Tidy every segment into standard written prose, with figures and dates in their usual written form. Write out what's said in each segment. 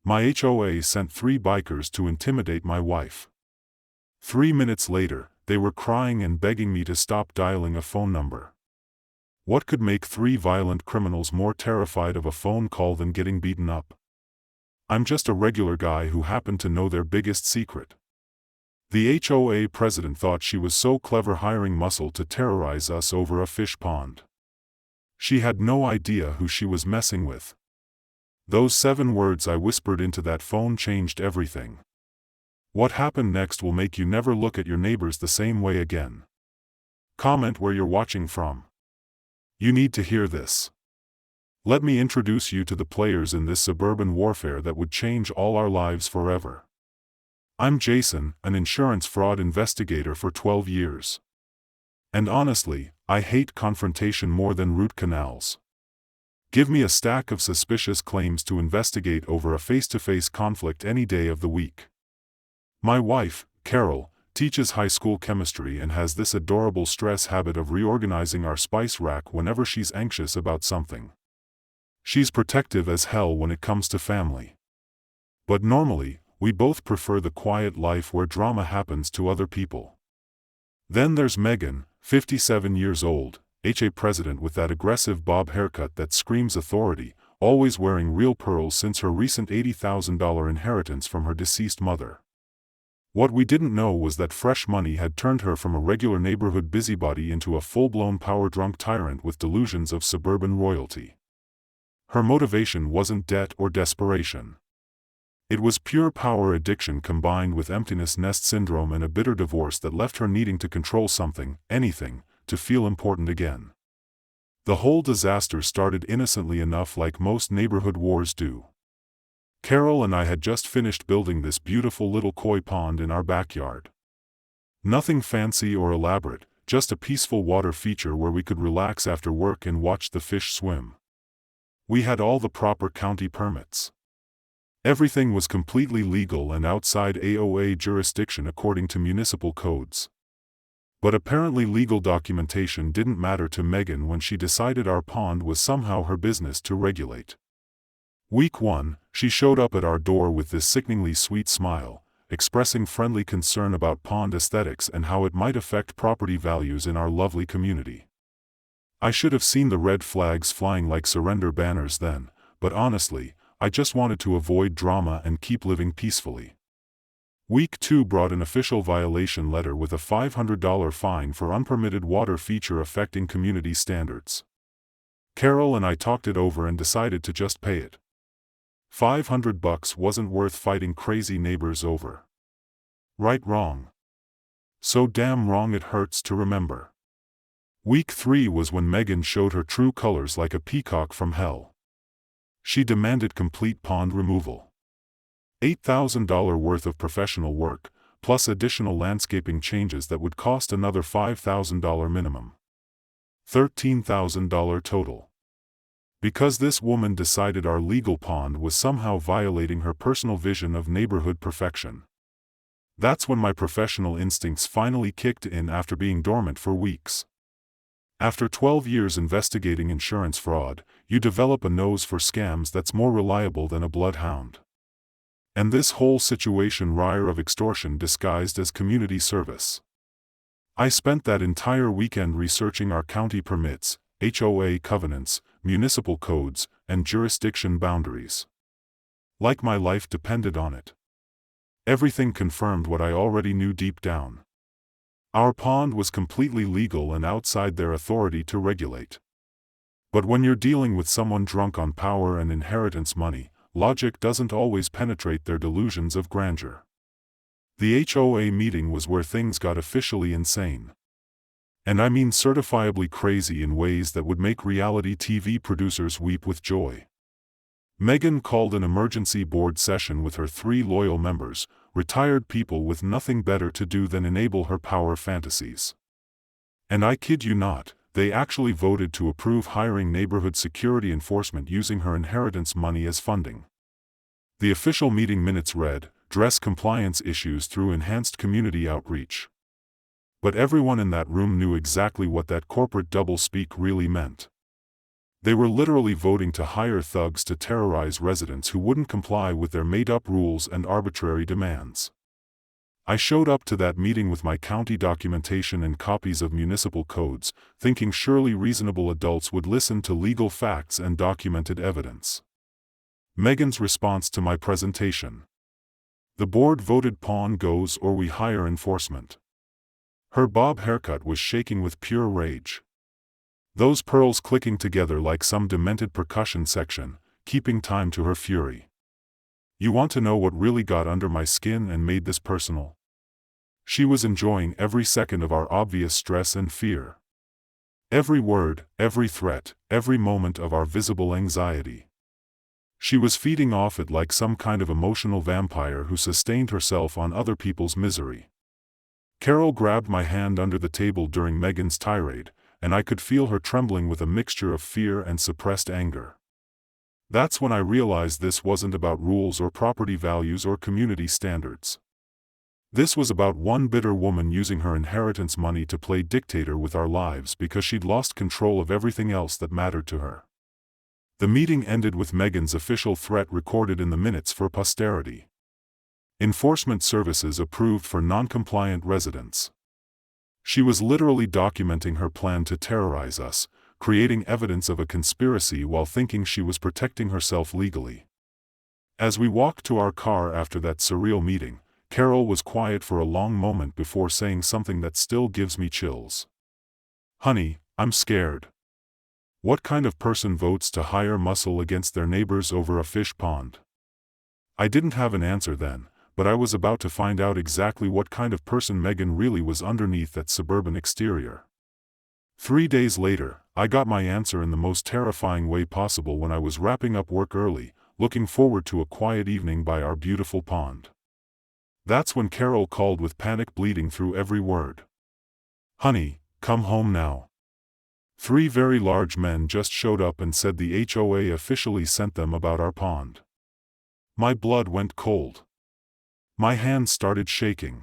My HOA sent 3 bikers to intimidate my wife. 3 minutes later, they were crying and begging me to stop dialing a phone number. What could make 3 violent criminals more terrified of a phone call than getting beaten up? I'm just a regular guy who happened to know their biggest secret. The HOA president thought she was so clever hiring muscle to terrorize us over a fish pond. She had no idea who she was messing with. Those 7 words I whispered into that phone changed everything. What happened next will make you never look at your neighbors the same way again. Comment where you're watching from. You need to hear this. Let me introduce you to the players in this suburban warfare that would change all our lives forever. I'm Jason, an insurance fraud investigator for 12 years. And honestly, I hate confrontation more than root canals. Give me a stack of suspicious claims to investigate over a face-to-face conflict any day of the week. My wife, Carol, teaches high school chemistry and has this adorable stress habit of reorganizing our spice rack whenever she's anxious about something. She's protective as hell when it comes to family. But normally, we both prefer the quiet life where drama happens to other people. Then there's Megan, 57 years old, HOA president with that aggressive bob haircut that screams authority, always wearing real pearls since her recent $80,000 inheritance from her deceased mother. What we didn't know was that fresh money had turned her from a regular neighborhood busybody into a full-blown power-drunk tyrant with delusions of suburban royalty. Her motivation wasn't debt or desperation. It was pure power addiction combined with emptiness nest syndrome and a bitter divorce that left her needing to control something, anything, to feel important again. The whole disaster started innocently enough, like most neighborhood wars do. Carol and I had just finished building this beautiful little koi pond in our backyard. Nothing fancy or elaborate, just a peaceful water feature where we could relax after work and watch the fish swim. We had all the proper county permits. Everything was completely legal and outside HOA jurisdiction according to municipal codes. But apparently legal documentation didn't matter to Megan when she decided our pond was somehow her business to regulate. Week 1, she showed up at our door with this sickeningly sweet smile, expressing friendly concern about pond aesthetics and how it might affect property values in our lovely community. I should have seen the red flags flying like surrender banners then, but honestly, I just wanted to avoid drama and keep living peacefully. Week 2 brought an official violation letter with a $500 fine for unpermitted water feature affecting community standards. Carol and I talked it over and decided to just pay it. $500 wasn't worth fighting crazy neighbors over. Right? Wrong. So damn wrong it hurts to remember. Week 3 was when Megan showed her true colors like a peacock from hell. She demanded complete pond removal. $8,000 worth of professional work, plus additional landscaping changes that would cost another $5,000 minimum. $13,000 total. Because this woman decided our legal pond was somehow violating her personal vision of neighborhood perfection. That's when my professional instincts finally kicked in after being dormant for weeks. After 12 years investigating insurance fraud, you develop a nose for scams that's more reliable than a bloodhound. And this whole situation reeked of extortion disguised as community service. I spent that entire weekend researching our county permits, HOA covenants, municipal codes, and jurisdiction boundaries. Like my life depended on it. Everything confirmed what I already knew deep down. Our pond was completely legal and outside their authority to regulate. But when you're dealing with someone drunk on power and inheritance money, logic doesn't always penetrate their delusions of grandeur. The HOA meeting was where things got officially insane. And I mean certifiably crazy in ways that would make reality TV producers weep with joy. Megan called an emergency board session with her 3 loyal members, retired people with nothing better to do than enable her power fantasies. And I kid you not, they actually voted to approve hiring neighborhood security enforcement using her inheritance money as funding. The official meeting minutes read, "Dress compliance issues through enhanced community outreach." But everyone in that room knew exactly what that corporate doublespeak really meant. They were literally voting to hire thugs to terrorize residents who wouldn't comply with their made-up rules and arbitrary demands. I showed up to that meeting with my county documentation and copies of municipal codes, thinking surely reasonable adults would listen to legal facts and documented evidence. Megan's response to my presentation. The board voted pawn goes or we hire enforcement. Her bob haircut was shaking with pure rage. Those pearls clicking together like some demented percussion section, keeping time to her fury. You want to know what really got under my skin and made this personal? She was enjoying every second of our obvious stress and fear. Every word, every threat, every moment of our visible anxiety. She was feeding off it like some kind of emotional vampire who sustained herself on other people's misery. Carol grabbed my hand under the table during Megan's tirade, and I could feel her trembling with a mixture of fear and suppressed anger. That's when I realized this wasn't about rules or property values or community standards. This was about one bitter woman using her inheritance money to play dictator with our lives because she'd lost control of everything else that mattered to her. The meeting ended with Megan's official threat recorded in the minutes for posterity. Enforcement services approved for non-compliant residents. She was literally documenting her plan to terrorize us, creating evidence of a conspiracy while thinking she was protecting herself legally. As we walked to our car after that surreal meeting, Carol was quiet for a long moment before saying something that still gives me chills. Honey, I'm scared. What kind of person votes to hire muscle against their neighbors over a fish pond? I didn't have an answer then, but I was about to find out exactly what kind of person Megan really was underneath that suburban exterior. 3 days later, I got my answer in the most terrifying way possible when I was wrapping up work early, looking forward to a quiet evening by our beautiful pond. That's when Carol called with panic bleeding through every word. Honey, come home now. 3 very large men just showed up and said the HOA officially sent them about our pond. My blood went cold. My hands started shaking.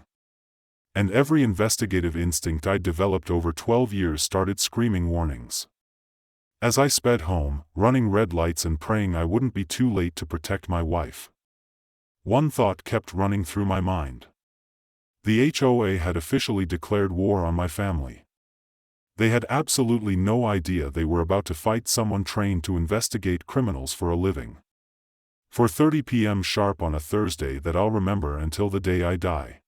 And every investigative instinct I'd developed over 12 years started screaming warnings. As I sped home, running red lights and praying I wouldn't be too late to protect my wife, one thought kept running through my mind. The HOA had officially declared war on my family. They had absolutely no idea they were about to fight someone trained to investigate criminals for a living. 4:30 p.m. sharp on a Thursday that I'll remember until the day I die.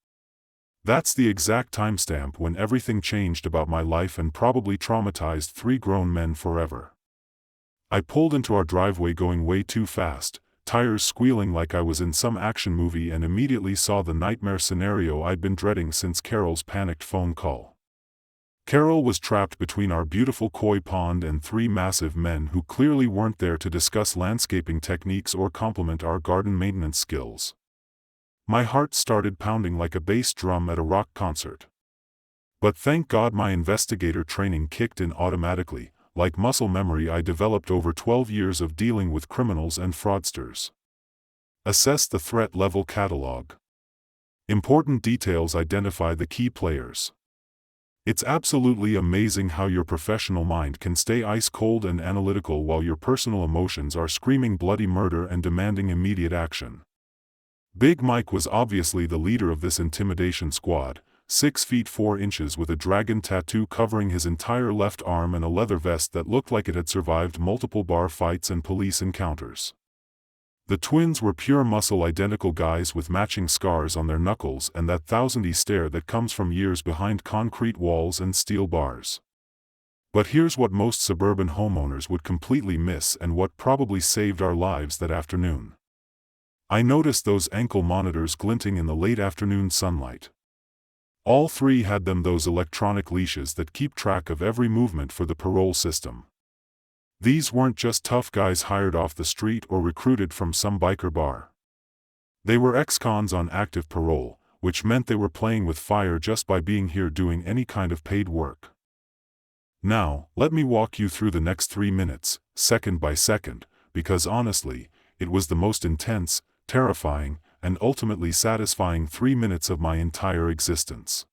That's the exact timestamp when everything changed about my life and probably traumatized 3 grown men forever. I pulled into our driveway going way too fast, tires squealing like I was in some action movie, and immediately saw the nightmare scenario I'd been dreading since Carol's panicked phone call. Carol was trapped between our beautiful koi pond and 3 massive men who clearly weren't there to discuss landscaping techniques or compliment our garden maintenance skills. My heart started pounding like a bass drum at a rock concert. But thank God my investigator training kicked in automatically, like muscle memory I developed over 12 years of dealing with criminals and fraudsters. Assess the threat level catalog. Important details identify the key players. It's absolutely amazing how your professional mind can stay ice cold and analytical while your personal emotions are screaming bloody murder and demanding immediate action. Big Mike was obviously the leader of this intimidation squad, 6 feet 4 inches with a dragon tattoo covering his entire left arm and a leather vest that looked like it had survived multiple bar fights and police encounters. The twins were pure muscle, identical guys with matching scars on their knuckles and that thousand-y stare that comes from years behind concrete walls and steel bars. But here's what most suburban homeowners would completely miss and what probably saved our lives that afternoon. I noticed those ankle monitors glinting in the late afternoon sunlight. All 3 had them, those electronic leashes that keep track of every movement for the parole system. These weren't just tough guys hired off the street or recruited from some biker bar. They were ex-cons on active parole, which meant they were playing with fire just by being here doing any kind of paid work. Now, let me walk you through the next 3 minutes, second by second, because honestly, it was the most intense, terrifying, and ultimately satisfying 3 minutes of my entire existence.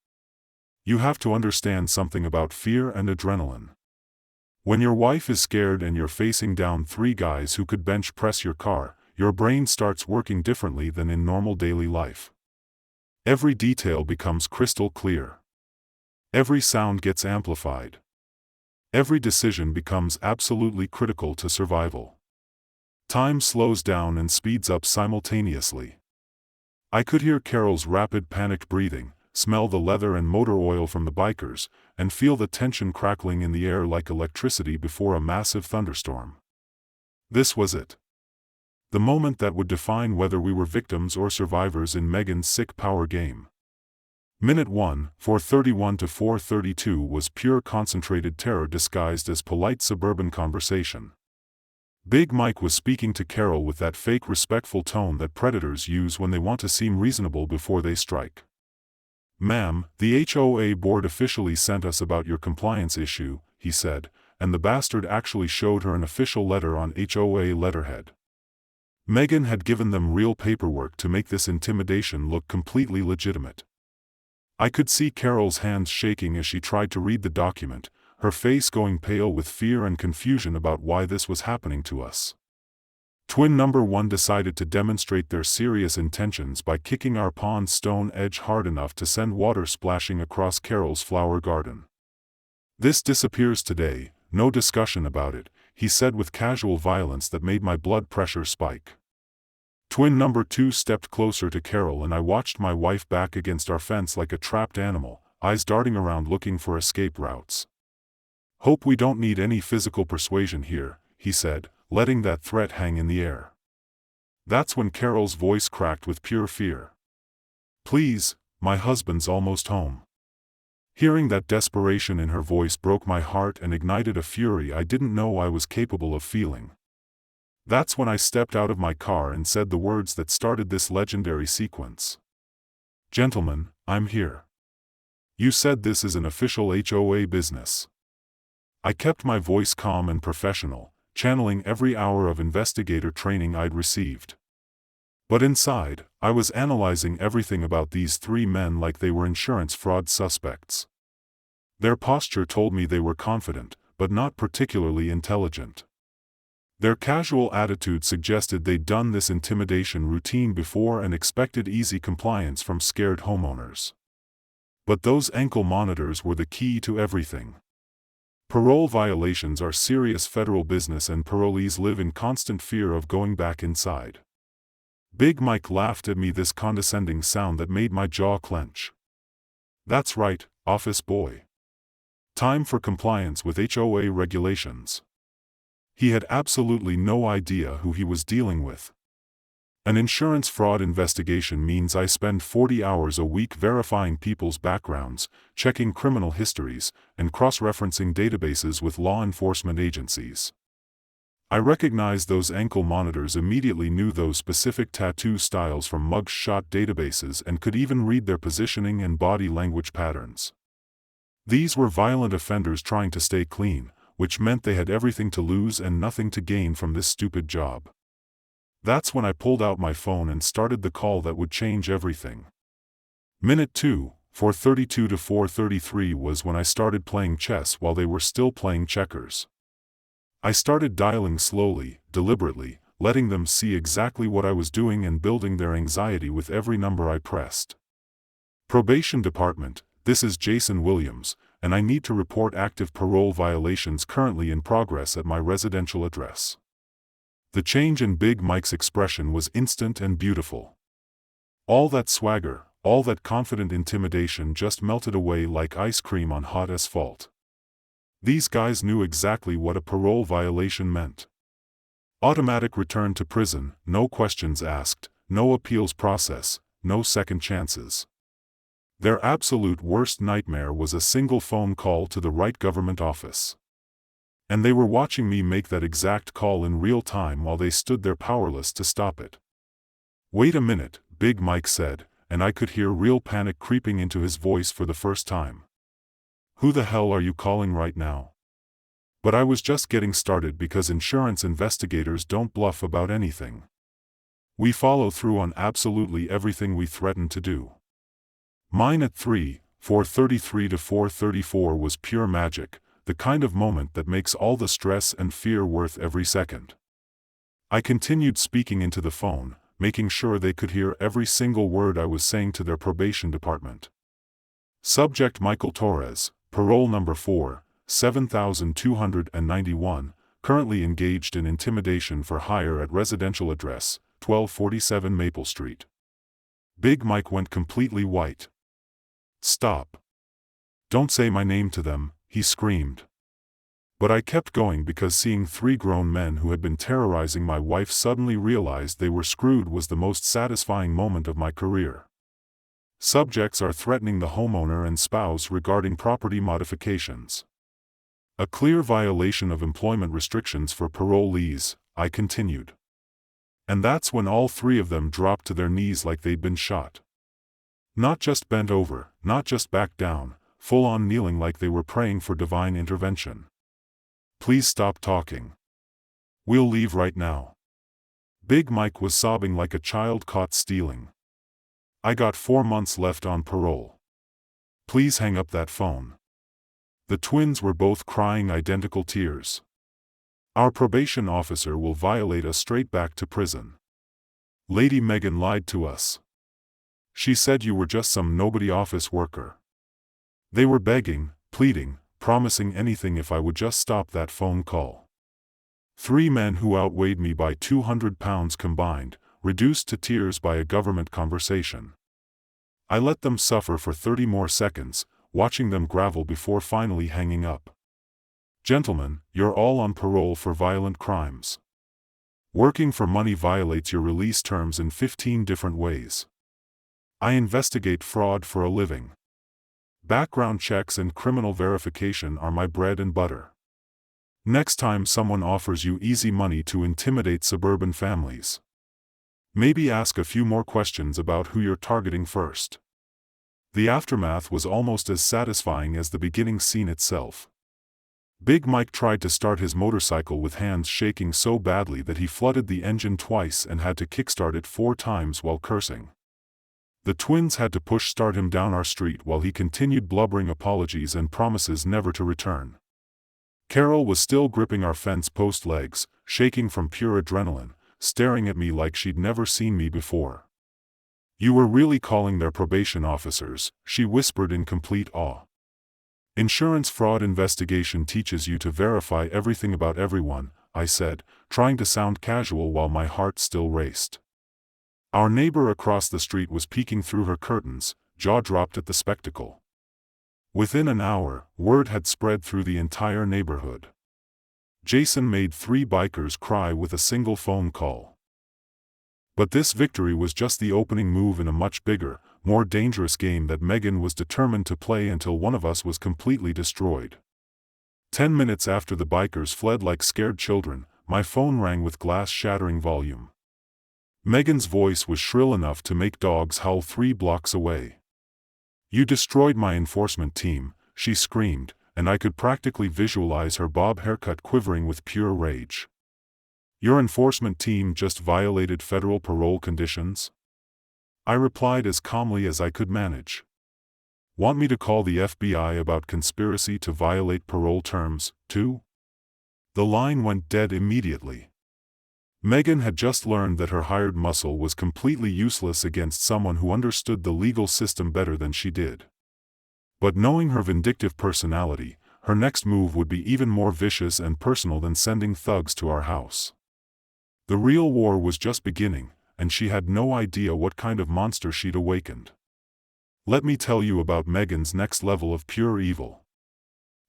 You have to understand something about fear and adrenaline. When your wife is scared and you're facing down three guys who could bench press your car, your brain starts working differently than in normal daily life. Every detail becomes crystal clear. Every sound gets amplified. Every decision becomes absolutely critical to survival. Time slows down and speeds up simultaneously. I could hear Carol's rapid panicked breathing, smell the leather and motor oil from the bikers, and feel the tension crackling in the air like electricity before a massive thunderstorm. This was it. The moment that would define whether we were victims or survivors in Megan's sick power game. Minute 1, 4:31 to 4:32 was pure concentrated terror disguised as polite suburban conversation. Big Mike was speaking to Carol with that fake respectful tone that predators use when they want to seem reasonable before they strike. "Ma'am, the HOA board officially sent us about your compliance issue," he said, and the bastard actually showed her an official letter on HOA letterhead. Megan had given them real paperwork to make this intimidation look completely legitimate. I could see Carol's hands shaking as she tried to read the document, her face going pale with fear and confusion about why this was happening to us. Twin number 1 decided to demonstrate their serious intentions by kicking our pond's stone edge hard enough to send water splashing across Carol's flower garden. "This disappears today, no discussion about it," he said with casual violence that made my blood pressure spike. Twin number 2 stepped closer to Carol and I watched my wife back against our fence like a trapped animal, eyes darting around looking for escape routes. "Hope we don't need any physical persuasion here," he said, letting that threat hang in the air. That's when Carol's voice cracked with pure fear. "Please, my husband's almost home." Hearing that desperation in her voice broke my heart and ignited a fury I didn't know I was capable of feeling. That's when I stepped out of my car and said the words that started this legendary sequence. "Gentlemen, I'm here. You said this is an official HOA business." I kept my voice calm and professional, channeling every hour of investigator training I'd received. But inside, I was analyzing everything about these three men like they were insurance fraud suspects. Their posture told me they were confident, but not particularly intelligent. Their casual attitude suggested they'd done this intimidation routine before and expected easy compliance from scared homeowners. But those ankle monitors were the key to everything. Parole violations are serious federal business and parolees live in constant fear of going back inside. Big Mike laughed at me, this condescending sound that made my jaw clench. "That's right, office boy. Time for compliance with HOA regulations." He had absolutely no idea who he was dealing with. An insurance fraud investigation means I spend 40 hours a week verifying people's backgrounds, checking criminal histories, and cross-referencing databases with law enforcement agencies. I recognized those ankle monitors, immediately knew those specific tattoo styles from mugshot databases, and could even read their positioning and body language patterns. These were violent offenders trying to stay clean, which meant they had everything to lose and nothing to gain from this stupid job. That's when I pulled out my phone and started the call that would change everything. Minute 2, 4:32 to 4:33 was when I started playing chess while they were still playing checkers. I started dialing slowly, deliberately, letting them see exactly what I was doing and building their anxiety with every number I pressed. "Probation Department, this is Jason Williams, and I need to report active parole violations currently in progress at my residential address." The change in Big Mike's expression was instant and beautiful. All that swagger, all that confident intimidation just melted away like ice cream on hot asphalt. These guys knew exactly what a parole violation meant. Automatic return to prison, no questions asked, no appeals process, no second chances. Their absolute worst nightmare was a single phone call to the right government office. And they were watching me make that exact call in real time while they stood there powerless to stop it. "Wait a minute," Big Mike said, and I could hear real panic creeping into his voice for the first time. "Who the hell are you calling right now?" But I was just getting started, because insurance investigators don't bluff about anything. We follow through on absolutely everything we threaten to do. Mine at 3, 4:33 to 4:34 was pure magic, the kind of moment that makes all the stress and fear worth every second. I continued speaking into the phone, making sure they could hear every single word I was saying to their probation department. Subject: Michael Torres, parole number 4, 7291, currently engaged in intimidation for hire at residential address, 1247 Maple Street. Big Mike went completely white. "Stop. Don't say my name to them," he screamed. But I kept going because seeing 3 grown men who had been terrorizing my wife suddenly realized they were screwed was the most satisfying moment of my career. Subjects are threatening the homeowner and spouse regarding property modifications. A clear violation of employment restrictions for parolees, I continued. And that's when all 3 of them dropped to their knees like they'd been shot. Not just bent over, not just back down, full-on kneeling like they were praying for divine intervention. "Please stop talking. We'll leave right now." Big Mike was sobbing like a child caught stealing. "I got 4 months left on parole. Please hang up that phone." The twins were both crying identical tears. "Our probation officer will violate us straight back to prison. Lady Megan lied to us. She said you were just some nobody office worker." They were begging, pleading, promising anything if I would just stop that phone call. 3 men who outweighed me by 200 pounds combined, reduced to tears by a government conversation. I let them suffer for 30 more seconds, watching them gravel before finally hanging up. "Gentlemen, you're all on parole for violent crimes. Working for money violates your release terms in 15 different ways. I investigate fraud for a living. Background checks and criminal verification are my bread and butter. Next time someone offers you easy money to intimidate suburban families, maybe ask a few more questions about who you're targeting first." The aftermath was almost as satisfying as the beginning scene itself. Big Mike tried to start his motorcycle with hands shaking so badly that he flooded the engine twice and had to kickstart it 4 times while cursing. The twins had to push start him down our street while he continued blubbering apologies and promises never to return. Carol was still gripping our fence post legs, shaking from pure adrenaline, staring at me like she'd never seen me before. "You were really calling their probation officers," she whispered in complete awe. "Insurance fraud investigation teaches you to verify everything about everyone," I said, trying to sound casual while my heart still raced. Our neighbor across the street was peeking through her curtains, jaw dropped at the spectacle. Within an hour, word had spread through the entire neighborhood. Jason made 3 bikers cry with a single phone call. But this victory was just the opening move in a much bigger, more dangerous game that Megan was determined to play until one of us was completely destroyed. 10 minutes after the bikers fled like scared children, my phone rang with glass-shattering volume. Megan's voice was shrill enough to make dogs howl 3 blocks away. "You destroyed my enforcement team," she screamed, and I could practically visualize her bob haircut quivering with pure rage. "Your enforcement team just violated federal parole conditions?" I replied as calmly as I could manage. "Want me to call the FBI about conspiracy to violate parole terms, too?" The line went dead immediately. Megan had just learned that her hired muscle was completely useless against someone who understood the legal system better than she did. But knowing her vindictive personality, her next move would be even more vicious and personal than sending thugs to our house. The real war was just beginning, and she had no idea what kind of monster she'd awakened. Let me tell you about Megan's next level of pure evil.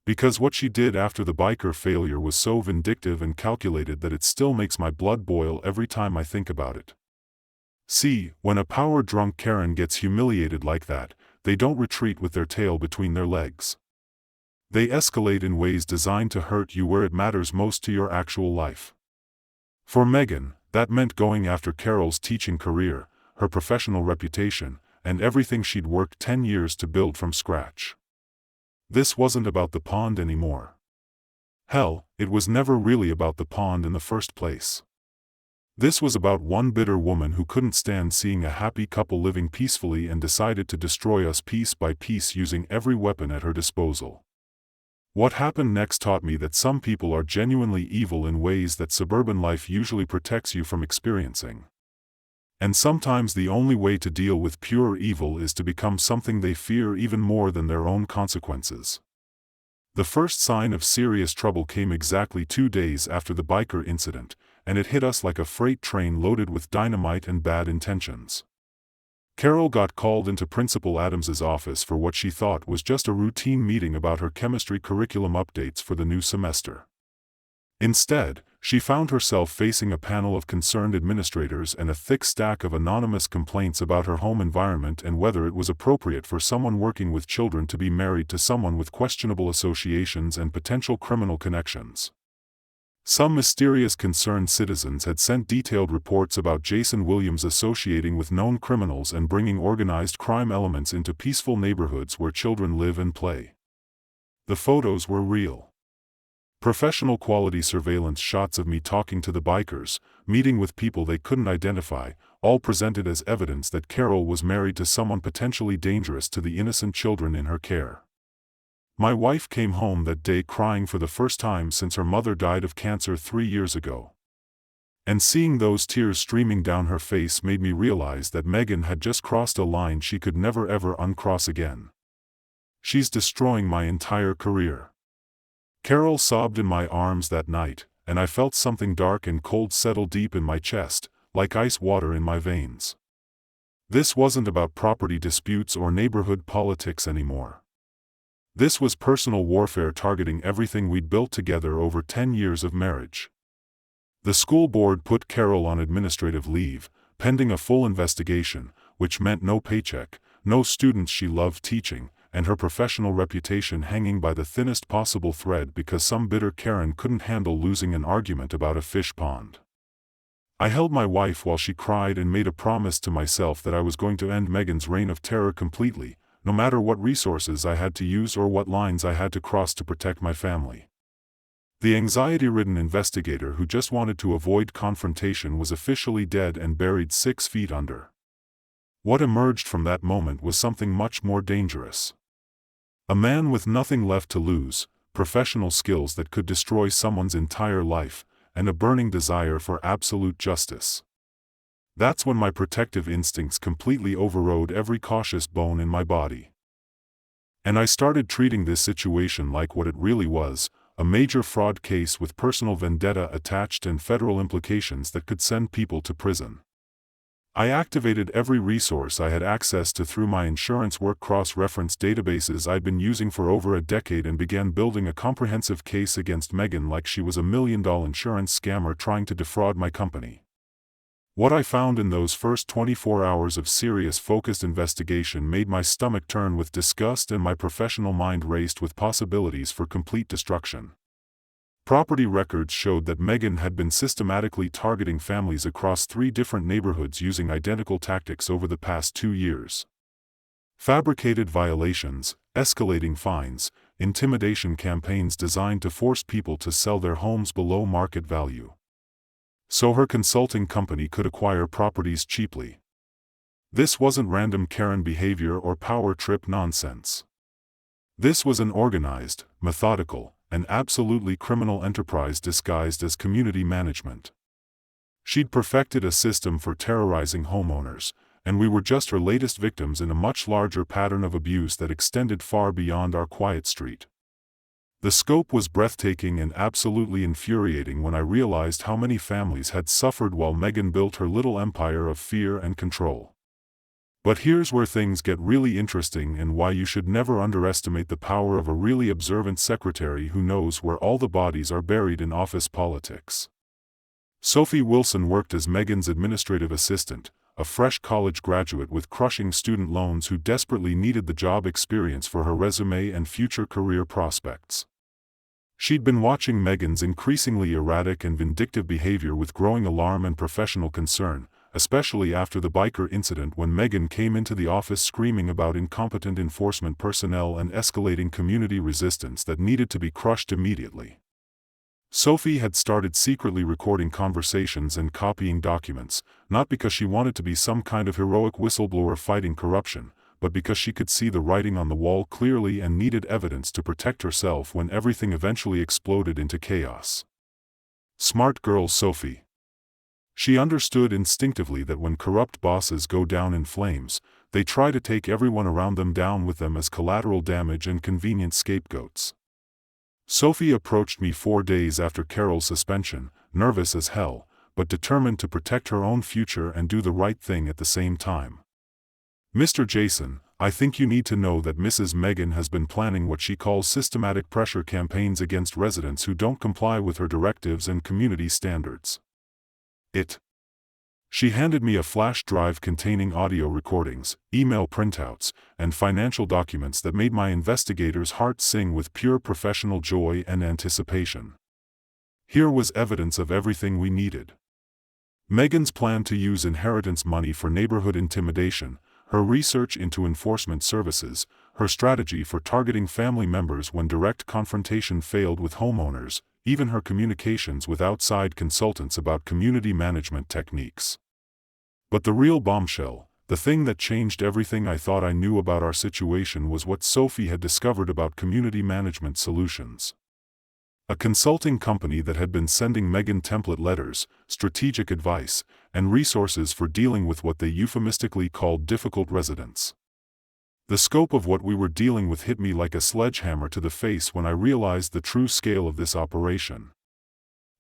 Because what she did after the biker failure was so vindictive and calculated that it still makes my blood boil every time I think about it. See, when a power-drunk Karen gets humiliated like that, they don't retreat with their tail between their legs. They escalate in ways designed to hurt you where it matters most to your actual life. For Megan, that meant going after Carol's teaching career, her professional reputation, and everything she'd worked 10 years to build from scratch. This wasn't about the pond anymore. Hell, it was never really about the pond in the first place. This was about one bitter woman who couldn't stand seeing a happy couple living peacefully and decided to destroy us piece by piece using every weapon at her disposal. What happened next taught me that some people are genuinely evil in ways that suburban life usually protects you from experiencing. And sometimes the only way to deal with pure evil is to become something they fear even more than their own consequences. The first sign of serious trouble came exactly 2 days after the biker incident, and it hit us like a freight train loaded with dynamite and bad intentions. Carol got called into Principal Adams's office for what she thought was just a routine meeting about her chemistry curriculum updates for the new semester. Instead, she found herself facing a panel of concerned administrators and a thick stack of anonymous complaints about her home environment and whether it was appropriate for someone working with children to be married to someone with questionable associations and potential criminal connections. Some mysterious concerned citizens had sent detailed reports about Jason Williams associating with known criminals and bringing organized crime elements into peaceful neighborhoods where children live and play. The photos were real. Professional quality surveillance shots of me talking to the bikers, meeting with people they couldn't identify, all presented as evidence that Carol was married to someone potentially dangerous to the innocent children in her care. My wife came home that day crying for the first time since her mother died of cancer 3 years ago. And seeing those tears streaming down her face made me realize that Megan had just crossed a line she could never ever uncross again. She's destroying my entire career. Carol sobbed in my arms that night, and I felt something dark and cold settle deep in my chest, like ice water in my veins. This wasn't about property disputes or neighborhood politics anymore. This was personal warfare targeting everything we'd built together over 10 years of marriage. The school board put Carol on administrative leave, pending a full investigation, which meant no paycheck, no students she loved teaching, and her professional reputation hanging by the thinnest possible thread because some bitter Karen couldn't handle losing an argument about a fish pond. I held my wife while she cried and made a promise to myself that I was going to end Megan's reign of terror completely, no matter what resources I had to use or what lines I had to cross to protect my family. The anxiety-ridden investigator who just wanted to avoid confrontation was officially dead and buried 6 feet under. What emerged from that moment was something much more dangerous. A man with nothing left to lose, professional skills that could destroy someone's entire life, and a burning desire for absolute justice. That's when my protective instincts completely overrode every cautious bone in my body. And I started treating this situation like what it really was, a major fraud case with personal vendetta attached and federal implications that could send people to prison. I activated every resource I had access to through my insurance work cross-reference databases I'd been using for over a decade and began building a comprehensive case against Megan like she was a $1 million insurance scammer trying to defraud my company. What I found in those first 24 hours of serious focused investigation made my stomach turn with disgust and my professional mind raced with possibilities for complete destruction. Property records showed that Megan had been systematically targeting families across 3 different neighborhoods using identical tactics over the past 2 years. Fabricated violations, escalating fines, intimidation campaigns designed to force people to sell their homes below market value, so her consulting company could acquire properties cheaply. This wasn't random Karen behavior or power trip nonsense. This was an organized, methodical, and absolutely criminal enterprise disguised as community management. She'd perfected a system for terrorizing homeowners, and we were just her latest victims in a much larger pattern of abuse that extended far beyond our quiet street. The scope was breathtaking and absolutely infuriating when I realized how many families had suffered while Megan built her little empire of fear and control. But here's where things get really interesting and why you should never underestimate the power of a really observant secretary who knows where all the bodies are buried in office politics. Sophie Wilson worked as Megan's administrative assistant, a fresh college graduate with crushing student loans who desperately needed the job experience for her resume and future career prospects. She'd been watching Megan's increasingly erratic and vindictive behavior with growing alarm and professional concern, especially after the biker incident when Megan came into the office screaming about incompetent enforcement personnel and escalating community resistance that needed to be crushed immediately. Sophie had started secretly recording conversations and copying documents, not because she wanted to be some kind of heroic whistleblower fighting corruption, but because she could see the writing on the wall clearly and needed evidence to protect herself when everything eventually exploded into chaos. Smart girl Sophie. She understood instinctively that when corrupt bosses go down in flames, they try to take everyone around them down with them as collateral damage and convenient scapegoats. Sophie approached me 4 days after Carol's suspension, nervous as hell, but determined to protect her own future and do the right thing at the same time. "Mr. Jason, I think you need to know that Mrs. Megan has been planning what she calls systematic pressure campaigns against residents who don't comply with her directives and community standards." She handed me a flash drive containing audio recordings, email printouts, and financial documents that made my investigators' hearts sing with pure professional joy and anticipation. Here was evidence of everything we needed. Megan's plan to use inheritance money for neighborhood intimidation, her research into enforcement services, her strategy for targeting family members when direct confrontation failed with homeowners, even her communications with outside consultants about community management techniques. But the real bombshell, the thing that changed everything I thought I knew about our situation, was what Sophie had discovered about community management solutions. A consulting company that had been sending Megan template letters, strategic advice, and resources for dealing with what they euphemistically called difficult residents. The scope of what we were dealing with hit me like a sledgehammer to the face when I realized the true scale of this operation.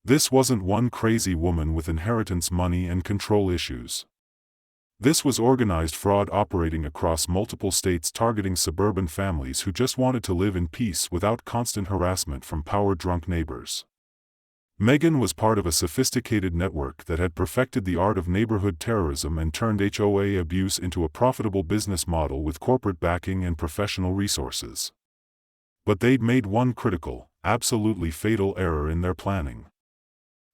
This wasn't one crazy woman with inheritance money and control issues. This was organized fraud operating across multiple states, targeting suburban families who just wanted to live in peace without constant harassment from power-drunk neighbors. Megan was part of a sophisticated network that had perfected the art of neighborhood terrorism and turned HOA abuse into a profitable business model with corporate backing and professional resources. But they'd made one critical, absolutely fatal error in their planning.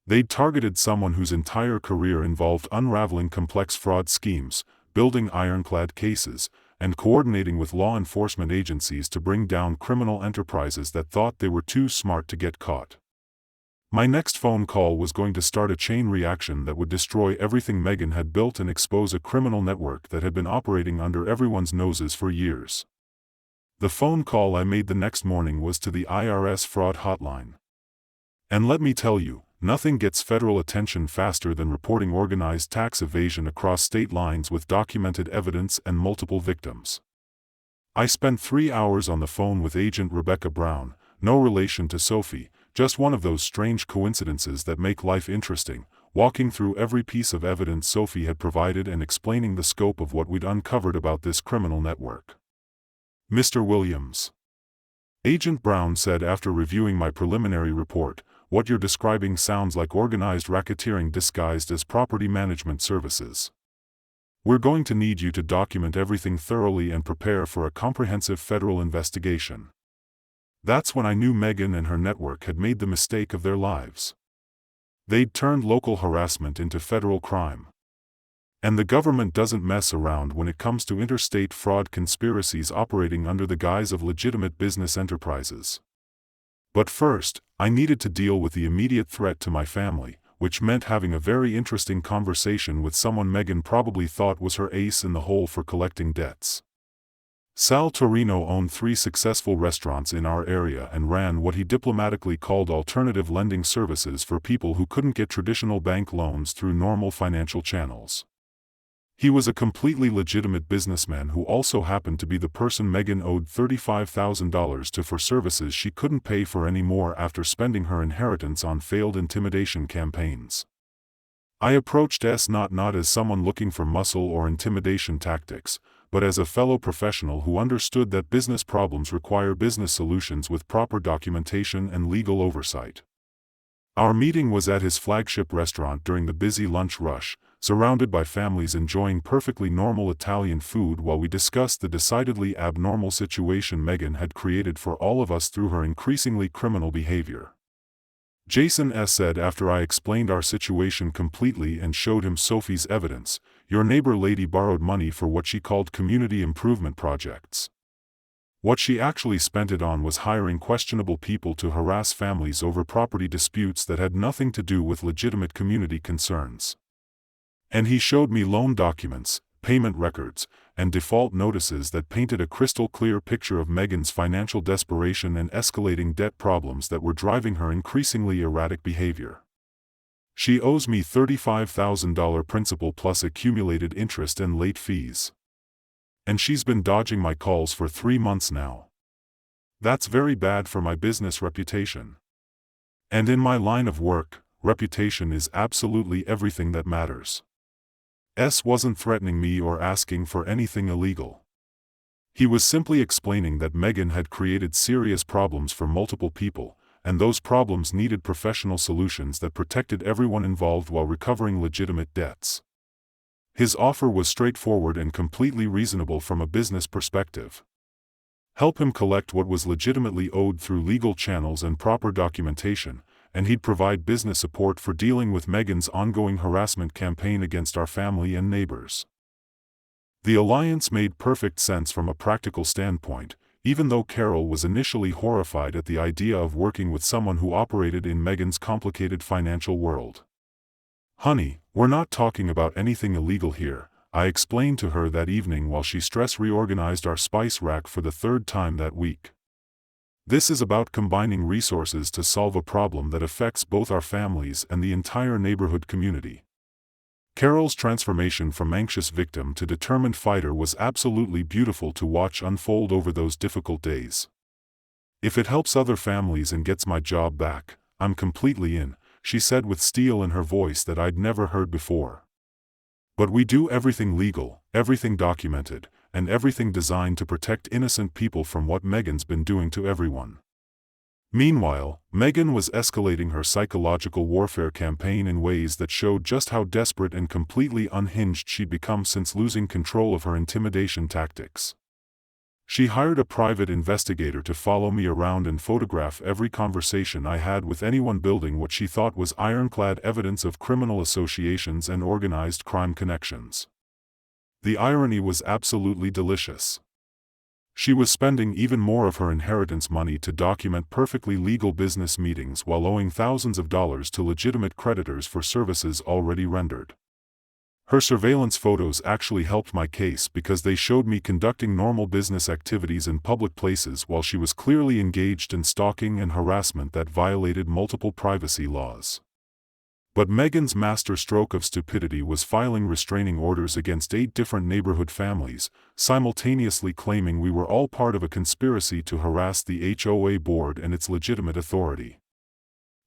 They'd targeted someone whose entire career involved unraveling complex fraud schemes, building ironclad cases, and coordinating with law enforcement agencies to bring down criminal enterprises that thought they were too smart to get caught. My next phone call was going to start a chain reaction that would destroy everything Megan had built and expose a criminal network that had been operating under everyone's noses for years. The phone call I made the next morning was to the IRS fraud hotline. And let me tell you, nothing gets federal attention faster than reporting organized tax evasion across state lines with documented evidence and multiple victims. I spent 3 hours on the phone with Agent Rebecca Brown, no relation to Sophie, just one of those strange coincidences that make life interesting, walking through every piece of evidence Sophie had provided and explaining the scope of what we'd uncovered about this criminal network. "Mr. Williams," Agent Brown said after reviewing my preliminary report, "what you're describing sounds like organized racketeering disguised as property management services. We're going to need you to document everything thoroughly and prepare for a comprehensive federal investigation." That's when I knew Megan and her network had made the mistake of their lives. They'd turned local harassment into federal crime. And the government doesn't mess around when it comes to interstate fraud conspiracies operating under the guise of legitimate business enterprises. But first, I needed to deal with the immediate threat to my family, which meant having a very interesting conversation with someone Megan probably thought was her ace in the hole for collecting debts. Sal Torino owned 3 successful restaurants in our area and ran what he diplomatically called alternative lending services for people who couldn't get traditional bank loans through normal financial channels. He was a completely legitimate businessman who also happened to be the person Megan owed $35,000 to for services she couldn't pay for anymore after spending her inheritance on failed intimidation campaigns. I approached S not as someone looking for muscle or intimidation tactics, but as a fellow professional who understood that business problems require business solutions with proper documentation and legal oversight. Our meeting was at his flagship restaurant during the busy lunch rush, surrounded by families enjoying perfectly normal Italian food while we discussed the decidedly abnormal situation Megan had created for all of us through her increasingly criminal behavior. Jason S. said after I explained our situation completely and showed him Sophie's evidence, "Your neighbor lady borrowed money for what she called community improvement projects. What she actually spent it on was hiring questionable people to harass families over property disputes that had nothing to do with legitimate community concerns." And he showed me loan documents, payment records, and default notices that painted a crystal-clear picture of Megan's financial desperation and escalating debt problems that were driving her increasingly erratic behavior. She owes me $35,000 principal plus accumulated interest and late fees. And she's been dodging my calls for 3 months now. That's very bad for my business reputation. And in my line of work, reputation is absolutely everything that matters. S wasn't threatening me or asking for anything illegal. He was simply explaining that Megan had created serious problems for multiple people, and those problems needed professional solutions that protected everyone involved while recovering legitimate debts. His offer was straightforward and completely reasonable from a business perspective. Help him collect what was legitimately owed through legal channels and proper documentation, and he'd provide business support for dealing with Megan's ongoing harassment campaign against our family and neighbors. The alliance made perfect sense from a practical standpoint, even though Carol was initially horrified at the idea of working with someone who operated in Megan's complicated financial world. "Honey, we're not talking about anything illegal here," I explained to her that evening while she stress reorganized our spice rack for the 3rd time that week. "This is about combining resources to solve a problem that affects both our families and the entire neighborhood community." Carol's transformation from anxious victim to determined fighter was absolutely beautiful to watch unfold over those difficult days. "If it helps other families and gets my job back, I'm completely in," she said with steel in her voice that I'd never heard before. "But we do everything legal, everything documented, and everything designed to protect innocent people from what Megan's been doing to everyone." Meanwhile, Megan was escalating her psychological warfare campaign in ways that showed just how desperate and completely unhinged she'd become since losing control of her intimidation tactics. She hired a private investigator to follow me around and photograph every conversation I had with anyone building what she thought was ironclad evidence of criminal associations and organized crime connections. The irony was absolutely delicious. She was spending even more of her inheritance money to document perfectly legal business meetings while owing thousands of dollars to legitimate creditors for services already rendered. Her surveillance photos actually helped my case because they showed me conducting normal business activities in public places while she was clearly engaged in stalking and harassment that violated multiple privacy laws. But Megan's master stroke of stupidity was filing restraining orders against 8 different neighborhood families, simultaneously claiming we were all part of a conspiracy to harass the HOA board and its legitimate authority.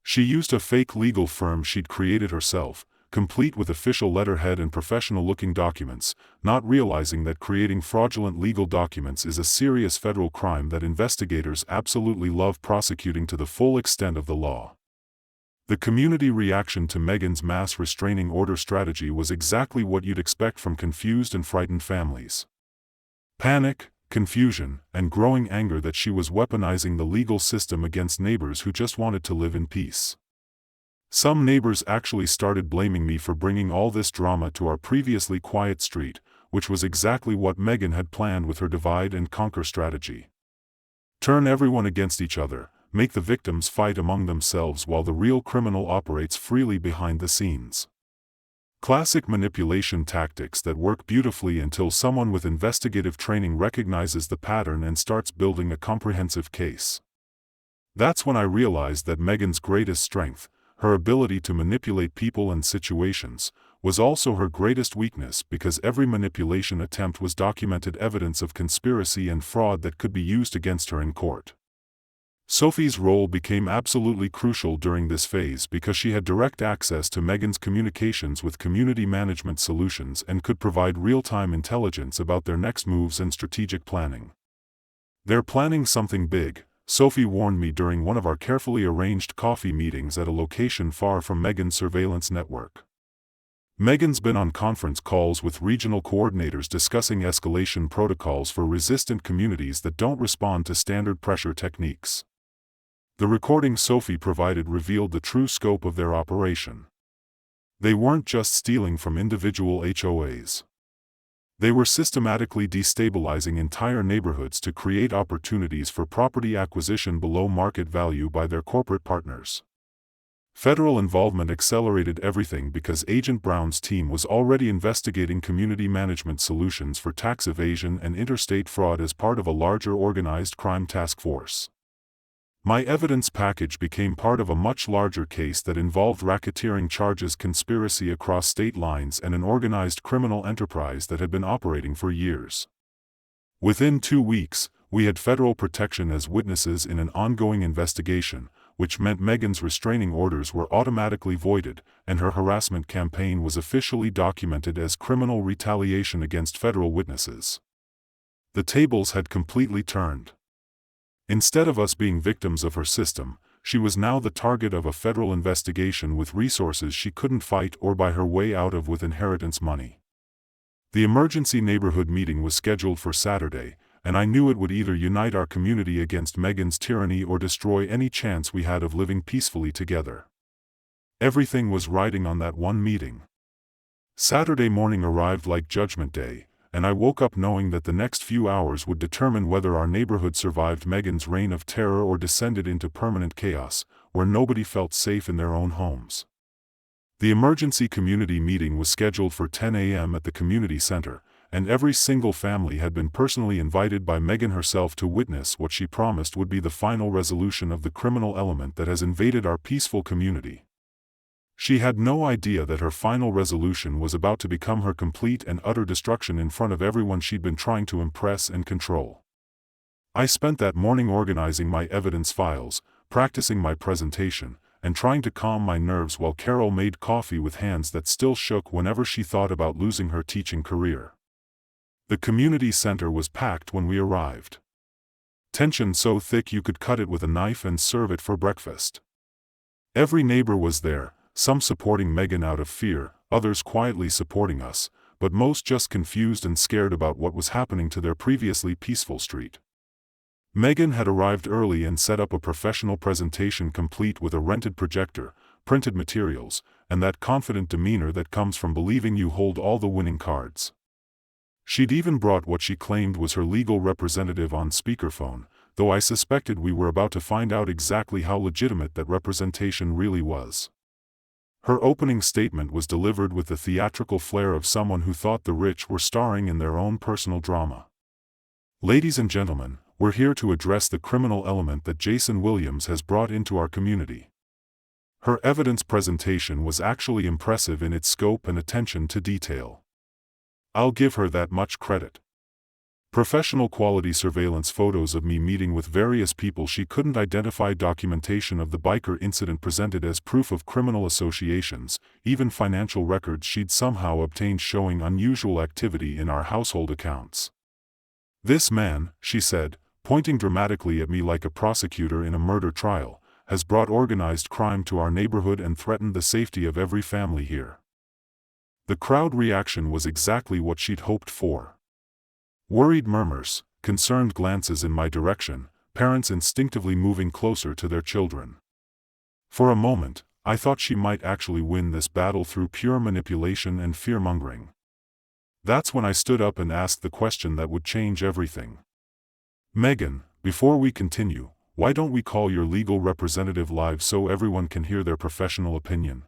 She used a fake legal firm she'd created herself, complete with official letterhead and professional-looking documents, not realizing that creating fraudulent legal documents is a serious federal crime that investigators absolutely love prosecuting to the full extent of the law. The community reaction to Megan's mass restraining order strategy was exactly what you'd expect from confused and frightened families. Panic, confusion, and growing anger that she was weaponizing the legal system against neighbors who just wanted to live in peace. Some neighbors actually started blaming me for bringing all this drama to our previously quiet street, which was exactly what Megan had planned with her divide and conquer strategy. Turn everyone against each other, make the victims fight among themselves while the real criminal operates freely behind the scenes. Classic manipulation tactics that work beautifully until someone with investigative training recognizes the pattern and starts building a comprehensive case. That's when I realized that Megan's greatest strength, her ability to manipulate people and situations, was also her greatest weakness because every manipulation attempt was documented evidence of conspiracy and fraud that could be used against her in court. Sophie's role became absolutely crucial during this phase because she had direct access to Megan's communications with community management solutions and could provide real-time intelligence about their next moves and strategic planning. "They're planning something big," Sophie warned me during one of our carefully arranged coffee meetings at a location far from Megan's surveillance network. Megan's been on conference calls with regional coordinators discussing escalation protocols for resistant communities that don't respond to standard pressure techniques. The recording Sophie provided revealed the true scope of their operation. They weren't just stealing from individual HOAs. They were systematically destabilizing entire neighborhoods to create opportunities for property acquisition below market value by their corporate partners. Federal involvement accelerated everything because Agent Brown's team was already investigating community management solutions for tax evasion and interstate fraud as part of a larger organized crime task force. My evidence package became part of a much larger case that involved racketeering charges, conspiracy across state lines, and an organized criminal enterprise that had been operating for years. Within 2 weeks, we had federal protection as witnesses in an ongoing investigation, which meant Megan's restraining orders were automatically voided, and her harassment campaign was officially documented as criminal retaliation against federal witnesses. The tables had completely turned. Instead of us being victims of her system, she was now the target of a federal investigation with resources she couldn't fight or buy her way out of with inheritance money. The emergency neighborhood meeting was scheduled for Saturday, and I knew it would either unite our community against Megan's tyranny or destroy any chance we had of living peacefully together. Everything was riding on that one meeting. Saturday morning arrived like Judgment Day, and I woke up knowing that the next few hours would determine whether our neighborhood survived Megan's reign of terror or descended into permanent chaos, where nobody felt safe in their own homes. The emergency community meeting was scheduled for 10 a.m. at the community center, and every single family had been personally invited by Megan herself to witness what she promised would be the final resolution of the criminal element that has invaded our peaceful community. She had no idea that her final resolution was about to become her complete and utter destruction in front of everyone she'd been trying to impress and control. I spent that morning organizing my evidence files, practicing my presentation, and trying to calm my nerves while Carol made coffee with hands that still shook whenever she thought about losing her teaching career. The community center was packed when we arrived. Tension so thick you could cut it with a knife and serve it for breakfast. Every neighbor was there, some supporting Megan out of fear, others quietly supporting us, but most just confused and scared about what was happening to their previously peaceful street. Megan had arrived early and set up a professional presentation complete with a rented projector, printed materials, and that confident demeanor that comes from believing you hold all the winning cards. She'd even brought what she claimed was her legal representative on speakerphone, though I suspected we were about to find out exactly how legitimate that representation really was. Her opening statement was delivered with the theatrical flair of someone who thought the rich were starring in their own personal drama. Ladies and gentlemen, we're here to address the criminal element that Jason Williams has brought into our community. Her evidence presentation was actually impressive in its scope and attention to detail. I'll give her that much credit. Professional quality surveillance photos of me meeting with various people she couldn't identify, documentation of the biker incident presented as proof of criminal associations, even financial records she'd somehow obtained showing unusual activity in our household accounts. This man, she said, pointing dramatically at me like a prosecutor in a murder trial, has brought organized crime to our neighborhood and threatened the safety of every family here. The crowd reaction was exactly what she'd hoped for. Worried murmurs, concerned glances in my direction, parents instinctively moving closer to their children. For a moment, I thought she might actually win this battle through pure manipulation and fear-mongering. That's when I stood up and asked the question that would change everything. Megan, before we continue, why don't we call your legal representative live so everyone can hear their professional opinion?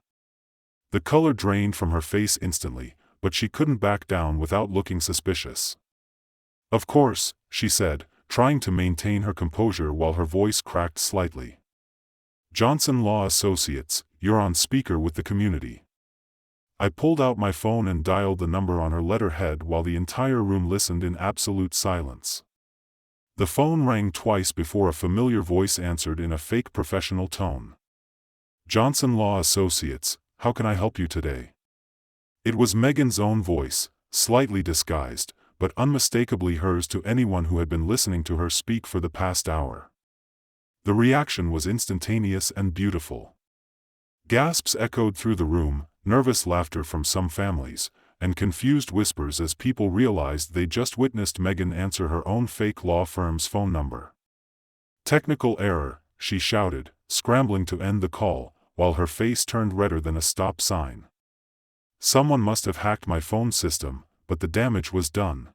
The color drained from her face instantly, but she couldn't back down without looking suspicious. Of course, she said, trying to maintain her composure while her voice cracked slightly. Johnson Law Associates, you're on speaker with the community. I pulled out my phone and dialed the number on her letterhead while the entire room listened in absolute silence. The phone rang twice before a familiar voice answered in a fake professional tone. Johnson Law Associates, how can I help you today? It was Megan's own voice, slightly disguised, but unmistakably hers to anyone who had been listening to her speak for the past hour. The reaction was instantaneous and beautiful. Gasps echoed through the room, nervous laughter from some families, and confused whispers as people realized they just witnessed Megan answer her own fake law firm's phone number. Technical error, she shouted, scrambling to end the call, while her face turned redder than a stop sign. Someone must have hacked my phone system, but the damage was done.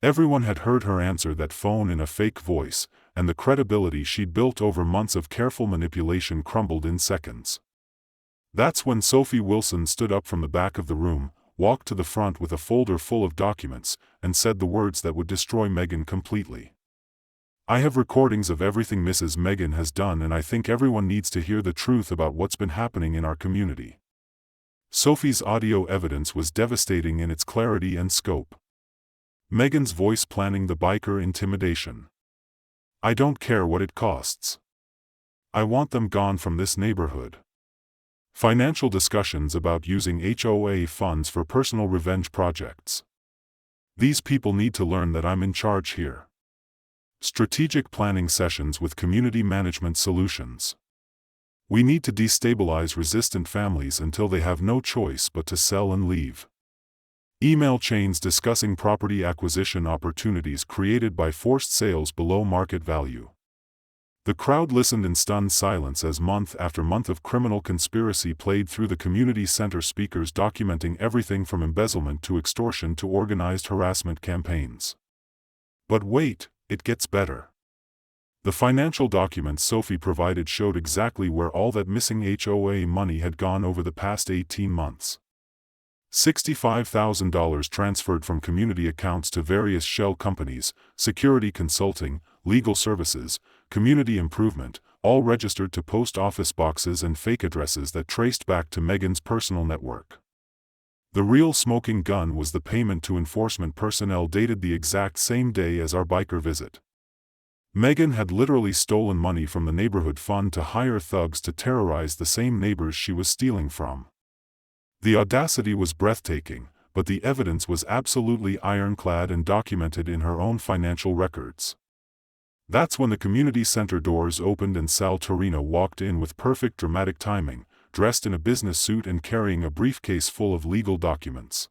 Everyone had heard her answer that phone in a fake voice, and the credibility she'd built over months of careful manipulation crumbled in seconds. That's when Sophie Wilson stood up from the back of the room, walked to the front with a folder full of documents, and said the words that would destroy Megan completely. "I have recordings of everything Mrs. Megan has done, and I think everyone needs to hear the truth about what's been happening in our community." Sophie's audio evidence was devastating in its clarity and scope. Megan's voice planning the biker intimidation. "I don't care what it costs. I want them gone from this neighborhood." Financial discussions about using HOA funds for personal revenge projects. "These people need to learn that I'm in charge here." Strategic planning sessions with community management solutions. "We need to destabilize resistant families until they have no choice but to sell and leave." Email chains discussing property acquisition opportunities created by forced sales below market value. The crowd listened in stunned silence as month after month of criminal conspiracy played through the community center speakers, documenting everything from embezzlement to extortion to organized harassment campaigns. But wait, it gets better. The financial documents Sophie provided showed exactly where all that missing HOA money had gone over the past 18 months. $65,000 transferred from community accounts to various shell companies, security consulting, legal services, community improvement, all registered to post office boxes and fake addresses that traced back to Megan's personal network. The real smoking gun was the payment to enforcement personnel dated the exact same day as our biker visit. Megan had literally stolen money from the neighborhood fund to hire thugs to terrorize the same neighbors she was stealing from. The audacity was breathtaking, but the evidence was absolutely ironclad and documented in her own financial records. That's when the community center doors opened and Sal Torino walked in with perfect dramatic timing, dressed in a business suit and carrying a briefcase full of legal documents.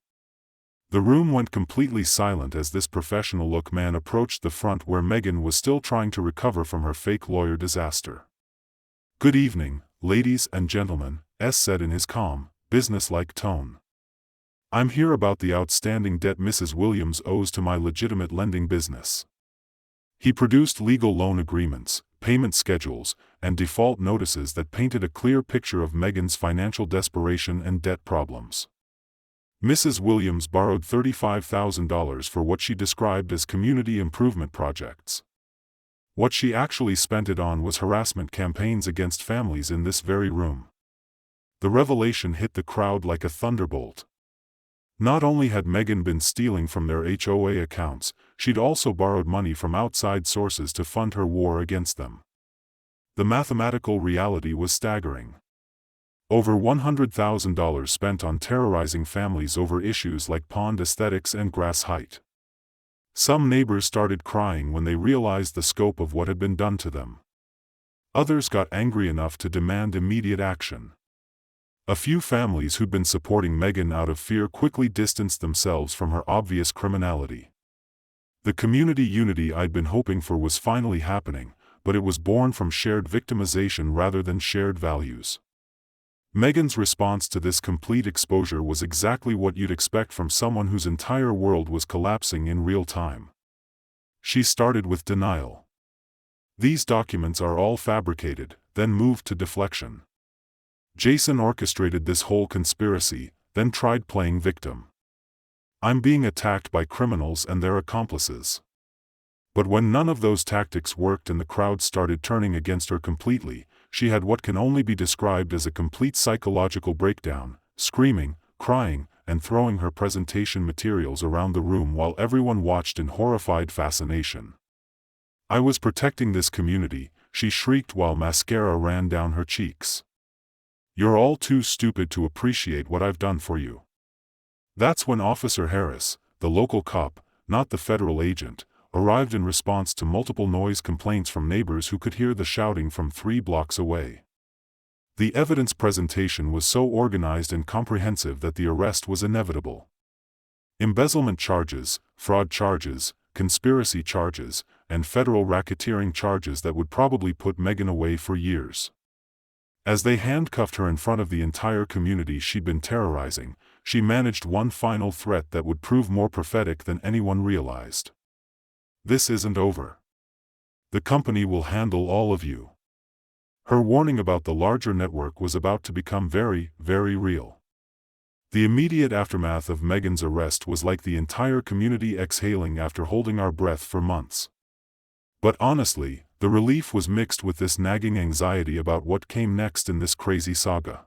The room went completely silent as this professional-look man approached the front where Megan was still trying to recover from her fake lawyer disaster. "Good evening, ladies and gentlemen," S said in his calm, business-like tone. "I'm here about the outstanding debt Mrs. Williams owes to my legitimate lending business." He produced legal loan agreements, payment schedules, and default notices that painted a clear picture of Megan's financial desperation and debt problems. Mrs. Williams borrowed $35,000 for what she described as community improvement projects. What she actually spent it on was harassment campaigns against families in this very room. The revelation hit the crowd like a thunderbolt. Not only had Megan been stealing from their HOA accounts, she'd also borrowed money from outside sources to fund her war against them. The mathematical reality was staggering. Over $100,000 spent on terrorizing families over issues like pond aesthetics and grass height. Some neighbors started crying when they realized the scope of what had been done to them. Others got angry enough to demand immediate action. A few families who'd been supporting Megan out of fear quickly distanced themselves from her obvious criminality. The community unity I'd been hoping for was finally happening, but it was born from shared victimization rather than shared values. Megan's response to this complete exposure was exactly what you'd expect from someone whose entire world was collapsing in real time. She started with denial. "These documents are all fabricated," then moved to deflection. "Jason orchestrated this whole conspiracy, then tried playing victim. I'm being attacked by criminals and their accomplices." But when none of those tactics worked and the crowd started turning against her completely, she had what can only be described as a complete psychological breakdown, screaming, crying, and throwing her presentation materials around the room while everyone watched in horrified fascination. "I was protecting this community," she shrieked while mascara ran down her cheeks. "You're all too stupid to appreciate what I've done for you." That's when Officer Harris, the local cop, not the federal agent, arrived in response to multiple noise complaints from neighbors who could hear the shouting from 3 blocks away. The evidence presentation was so organized and comprehensive that the arrest was inevitable. Embezzlement charges, fraud charges, conspiracy charges, and federal racketeering charges that would probably put Megan away for years. As they handcuffed her in front of the entire community she'd been terrorizing, she managed one final threat that would prove more prophetic than anyone realized. "This isn't over. The company will handle all of you. Her warning about the larger network was about to become very, very real. The immediate aftermath of Megan's arrest was like the entire community exhaling after holding our breath for months. But honestly, the relief was mixed with this nagging anxiety about what came next in this crazy saga.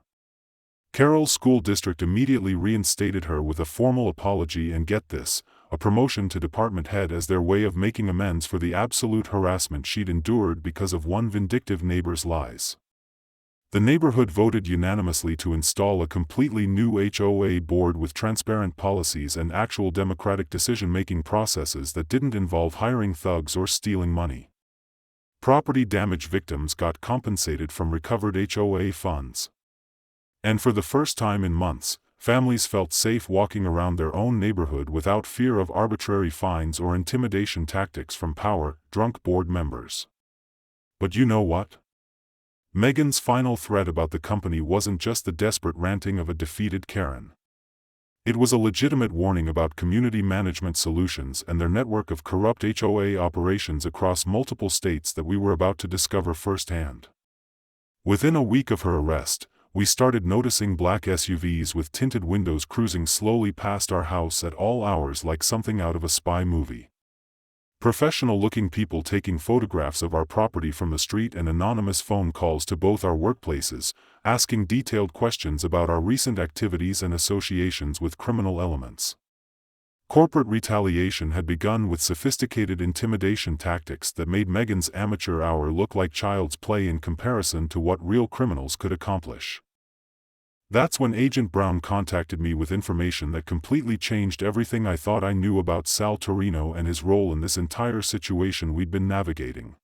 Carroll's school district immediately reinstated her with a formal apology and, get this, a promotion to department head as their way of making amends for the absolute harassment she'd endured because of one vindictive neighbor's lies. The neighborhood voted unanimously to install a completely new HOA board with transparent policies and actual democratic decision-making processes that didn't involve hiring thugs or stealing money. Property damage victims got compensated from recovered HOA funds. And for the first time in months, families felt safe walking around their own neighborhood without fear of arbitrary fines or intimidation tactics from power-drunk board members. But you know what? Megan's final threat about the company wasn't just the desperate ranting of a defeated Karen. It was a legitimate warning about community management solutions and their network of corrupt HOA operations across multiple states that we were about to discover firsthand. Within a week of her arrest, we started noticing black SUVs with tinted windows cruising slowly past our house at all hours like something out of a spy movie. Professional-looking people taking photographs of our property from the street and anonymous phone calls to both our workplaces, asking detailed questions about our recent activities and associations with criminal elements. Corporate retaliation had begun with sophisticated intimidation tactics that made Megan's amateur hour look like child's play in comparison to what real criminals could accomplish. That's when Agent Brown contacted me with information that completely changed everything I thought I knew about Sal Torino and his role in this entire situation we'd been navigating.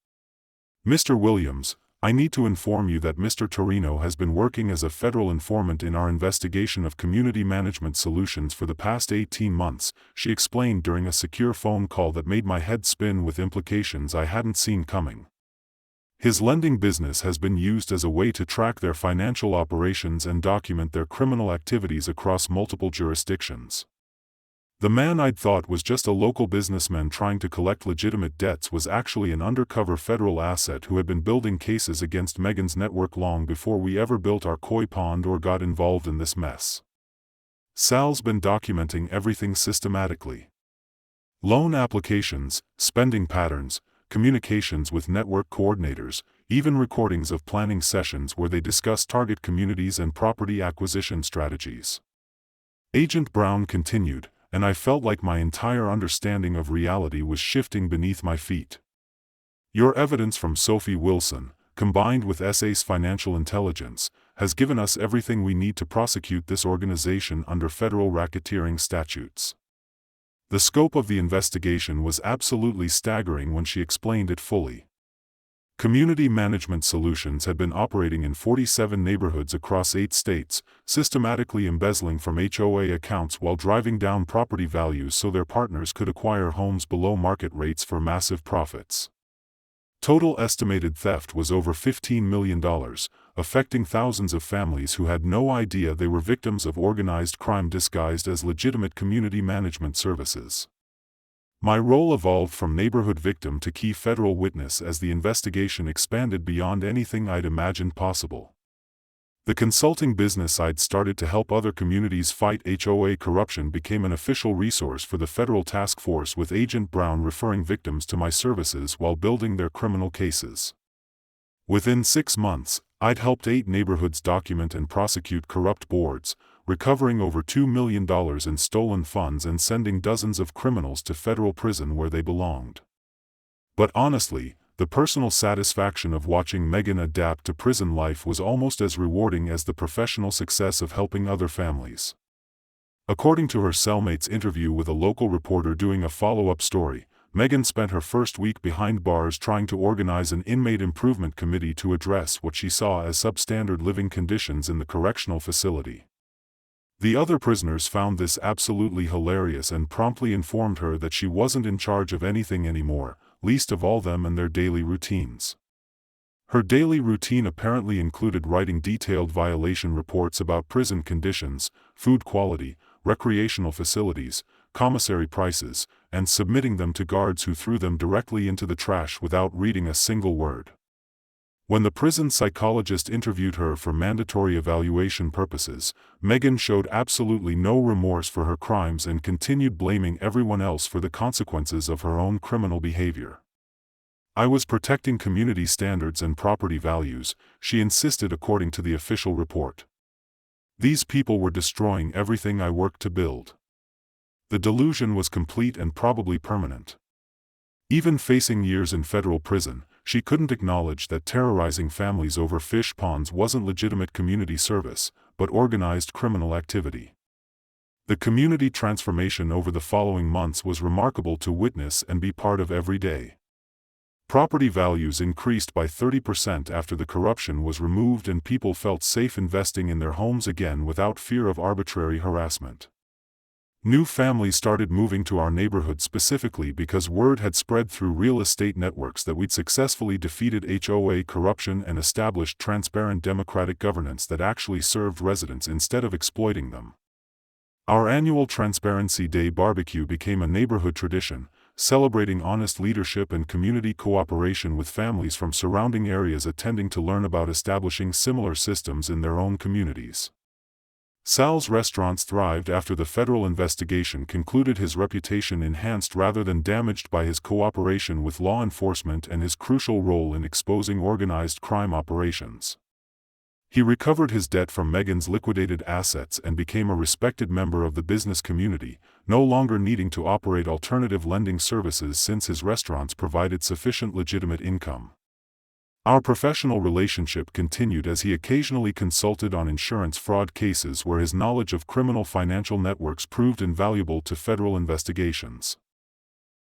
"Mr. Williams, I need to inform you that Mr. Torino has been working as a federal informant in our investigation of community management solutions for the past 18 months, she explained during a secure phone call that made my head spin with implications I hadn't seen coming. His lending business has been used as a way to track their financial operations and document their criminal activities across multiple jurisdictions. The man I'd thought was just a local businessman trying to collect legitimate debts was actually an undercover federal asset who had been building cases against Megan's network long before we ever built our koi pond or got involved in this mess. Sal's been documenting everything systematically. Loan applications, spending patterns, communications with network coordinators, even recordings of planning sessions where they discuss target communities and property acquisition strategies." Agent Brown continued, and I felt like my entire understanding of reality was shifting beneath my feet. "Your evidence from Sophie Wilson, combined with SA's financial intelligence, has given us everything we need to prosecute this organization under federal racketeering statutes." The scope of the investigation was absolutely staggering when she explained it fully. Community Management Solutions had been operating in 47 neighborhoods across 8 states, systematically embezzling from HOA accounts while driving down property values so their partners could acquire homes below market rates for massive profits. Total estimated theft was over $15 million, affecting thousands of families who had no idea they were victims of organized crime disguised as legitimate community management services. My role evolved from neighborhood victim to key federal witness as the investigation expanded beyond anything I'd imagined possible. The consulting business I'd started to help other communities fight HOA corruption became an official resource for the federal task force, with Agent Brown referring victims to my services while building their criminal cases. Within 6 months, I'd helped 8 neighborhoods document and prosecute corrupt boards, recovering over $2 million in stolen funds and sending dozens of criminals to federal prison where they belonged. But honestly, the personal satisfaction of watching Megan adapt to prison life was almost as rewarding as the professional success of helping other families. According to her cellmate's interview with a local reporter doing a follow-up story, Megan spent her first week behind bars trying to organize an inmate improvement committee to address what she saw as substandard living conditions in the correctional facility. The other prisoners found this absolutely hilarious and promptly informed her that she wasn't in charge of anything anymore, least of all them and their daily routines. Her daily routine apparently included writing detailed violation reports about prison conditions, food quality, recreational facilities, commissary prices, and submitting them to guards who threw them directly into the trash without reading a single word. When the prison psychologist interviewed her for mandatory evaluation purposes, Megan showed absolutely no remorse for her crimes and continued blaming everyone else for the consequences of her own criminal behavior. "I was protecting community standards and property values," she insisted according to the official report. "These people were destroying everything I worked to build." The delusion was complete and probably permanent. Even facing years in federal prison, she couldn't acknowledge that terrorizing families over fish ponds wasn't legitimate community service, but organized criminal activity. The community transformation over the following months was remarkable to witness and be part of every day. Property values increased by 30% after the corruption was removed and people felt safe investing in their homes again without fear of arbitrary harassment. New families started moving to our neighborhood specifically because word had spread through real estate networks that we'd successfully defeated HOA corruption and established transparent democratic governance that actually served residents instead of exploiting them. Our annual Transparency Day barbecue became a neighborhood tradition, celebrating honest leadership and community cooperation with families from surrounding areas attending to learn about establishing similar systems in their own communities. Sal's restaurants thrived after the federal investigation concluded his reputation enhanced rather than damaged by his cooperation with law enforcement and his crucial role in exposing organized crime operations. He recovered his debt from Megan's liquidated assets and became a respected member of the business community, no longer needing to operate alternative lending services since his restaurants provided sufficient legitimate income. Our professional relationship continued as he occasionally consulted on insurance fraud cases where his knowledge of criminal financial networks proved invaluable to federal investigations.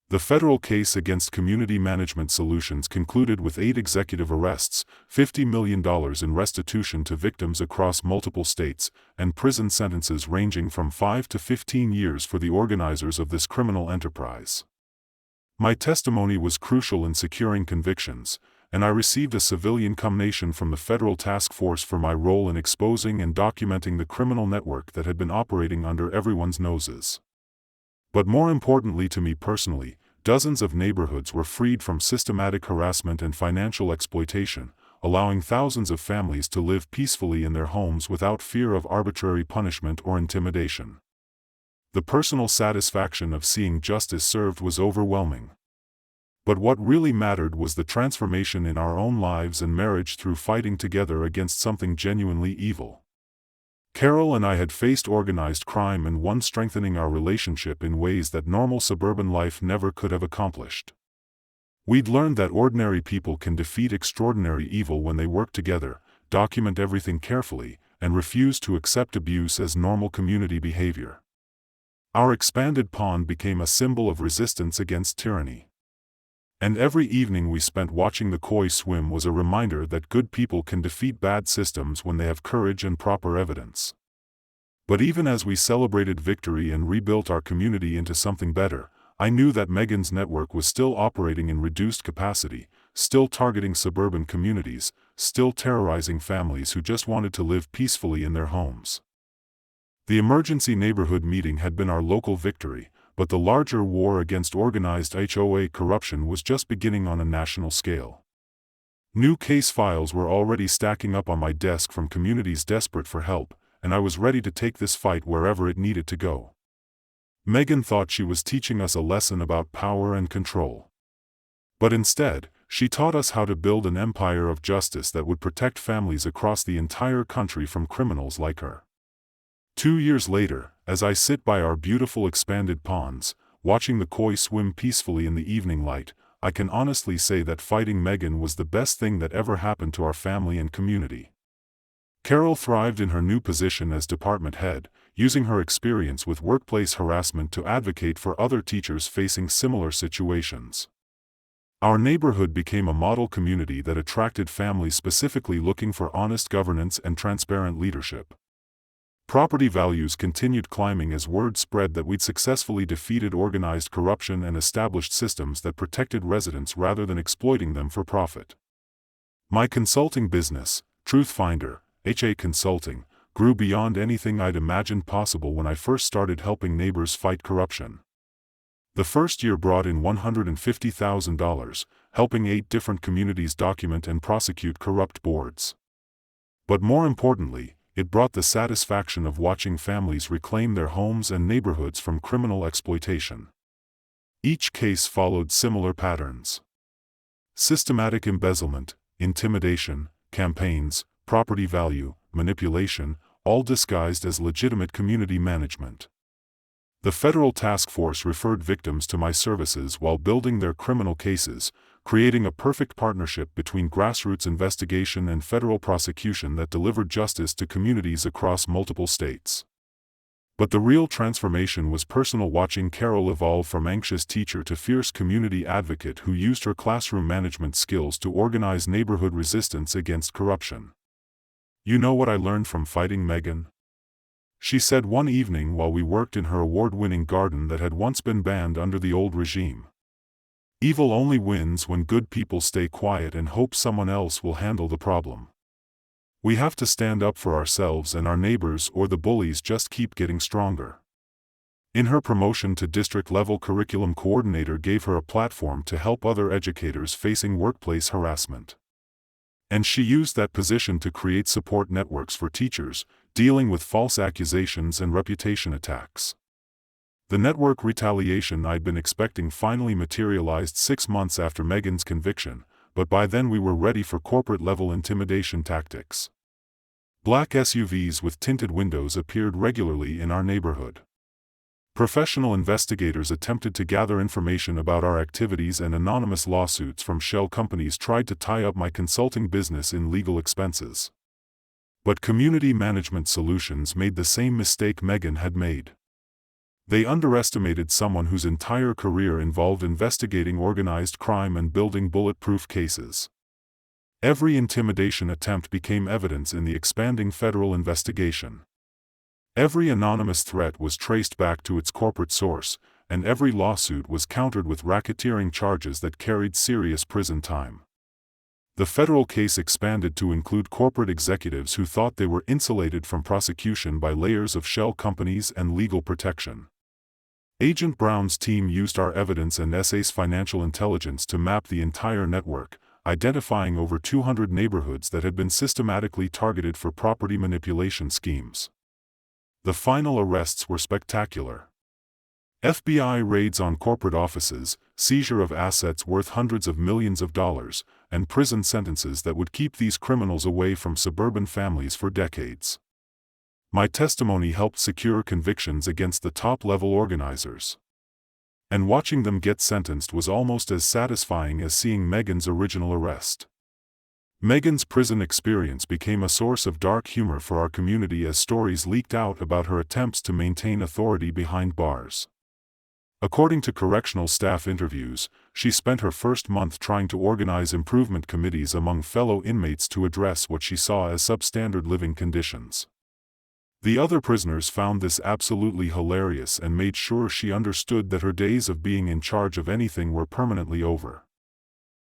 The federal case against Community Management Solutions concluded with 8 executive arrests, $50 million in restitution to victims across multiple states, and prison sentences ranging from 5 to 15 years for the organizers of this criminal enterprise. My testimony was crucial in securing convictions, and I received a civilian commendation from the federal task force for my role in exposing and documenting the criminal network that had been operating under everyone's noses. But more importantly to me personally, dozens of neighborhoods were freed from systematic harassment and financial exploitation, allowing thousands of families to live peacefully in their homes without fear of arbitrary punishment or intimidation. The personal satisfaction of seeing justice served was overwhelming. But what really mattered was the transformation in our own lives and marriage through fighting together against something genuinely evil. Carol and I had faced organized crime and one strengthening our relationship in ways that normal suburban life never could have accomplished. We'd learned that ordinary people can defeat extraordinary evil when they work together, document everything carefully, and refuse to accept abuse as normal community behavior. Our expanded pond became a symbol of resistance against tyranny. And every evening we spent watching the koi swim was a reminder that good people can defeat bad systems when they have courage and proper evidence. But even as we celebrated victory and rebuilt our community into something better, I knew that Megan's network was still operating in reduced capacity, still targeting suburban communities, still terrorizing families who just wanted to live peacefully in their homes. The emergency neighborhood meeting had been our local victory, but the larger war against organized HOA corruption was just beginning on a national scale. New case files were already stacking up on my desk from communities desperate for help, and I was ready to take this fight wherever it needed to go. Megan thought she was teaching us a lesson about power and control. But instead, she taught us how to build an empire of justice that would protect families across the entire country from criminals like her. 2 years later, as I sit by our beautiful expanded ponds, watching the koi swim peacefully in the evening light, I can honestly say that fighting Megan was the best thing that ever happened to our family and community. Carol thrived in her new position as department head, using her experience with workplace harassment to advocate for other teachers facing similar situations. Our neighborhood became a model community that attracted families specifically looking for honest governance and transparent leadership. Property values continued climbing as word spread that we'd successfully defeated organized corruption and established systems that protected residents rather than exploiting them for profit. My consulting business, Truthfinder, HA Consulting, grew beyond anything I'd imagined possible when I first started helping neighbors fight corruption. The first year brought in $150,000, helping 8 different communities document and prosecute corrupt boards. But more importantly, it brought the satisfaction of watching families reclaim their homes and neighborhoods from criminal exploitation. Each case followed similar patterns: systematic embezzlement, intimidation, campaigns, property value, manipulation, all disguised as legitimate community management. The federal task force referred victims to my services while building their criminal cases, creating a perfect partnership between grassroots investigation and federal prosecution that delivered justice to communities across multiple states. But the real transformation was personal, watching Carol evolve from anxious teacher to fierce community advocate who used her classroom management skills to organize neighborhood resistance against corruption. "You know what I learned from fighting Megan?" she said one evening while we worked in her award-winning garden that had once been banned under the old regime. "Evil only wins when good people stay quiet and hope someone else will handle the problem. We have to stand up for ourselves and our neighbors, or the bullies just keep getting stronger." In her promotion to district-level curriculum coordinator gave her a platform to help other educators facing workplace harassment. And she used that position to create support networks for teachers, dealing with false accusations and reputation attacks. The network retaliation I'd been expecting finally materialized 6 months after Megan's conviction, but by then we were ready for corporate-level intimidation tactics. Black SUVs with tinted windows appeared regularly in our neighborhood. Professional investigators attempted to gather information about our activities, and anonymous lawsuits from shell companies tried to tie up my consulting business in legal expenses. But Community Management Solutions made the same mistake Megan had made. They underestimated someone whose entire career involved investigating organized crime and building bulletproof cases. Every intimidation attempt became evidence in the expanding federal investigation. Every anonymous threat was traced back to its corporate source, and every lawsuit was countered with racketeering charges that carried serious prison time. The federal case expanded to include corporate executives who thought they were insulated from prosecution by layers of shell companies and legal protection. Agent Brown's team used our evidence and SA's financial intelligence to map the entire network, identifying over 200 neighborhoods that had been systematically targeted for property manipulation schemes. The final arrests were spectacular. FBI raids on corporate offices, seizure of assets worth hundreds of millions of dollars, and prison sentences that would keep these criminals away from suburban families for decades. My testimony helped secure convictions against the top-level organizers. And watching them get sentenced was almost as satisfying as seeing Megan's original arrest. Megan's prison experience became a source of dark humor for our community as stories leaked out about her attempts to maintain authority behind bars. According to correctional staff interviews, she spent her first month trying to organize improvement committees among fellow inmates to address what she saw as substandard living conditions. The other prisoners found this absolutely hilarious and made sure she understood that her days of being in charge of anything were permanently over.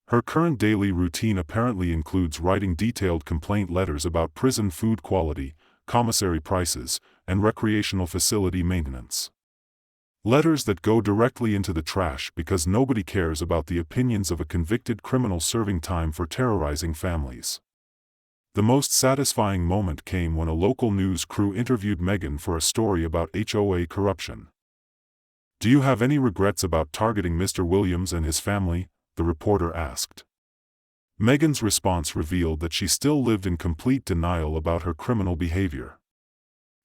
Her current daily routine apparently includes writing detailed complaint letters about prison food quality, commissary prices, and recreational facility maintenance. Letters that go directly into the trash because nobody cares about the opinions of a convicted criminal serving time for terrorizing families. The most satisfying moment came when a local news crew interviewed Megan for a story about HOA corruption. "Do you have any regrets about targeting Mr. Williams and his family?" the reporter asked. Megan's response revealed that she still lived in complete denial about her criminal behavior.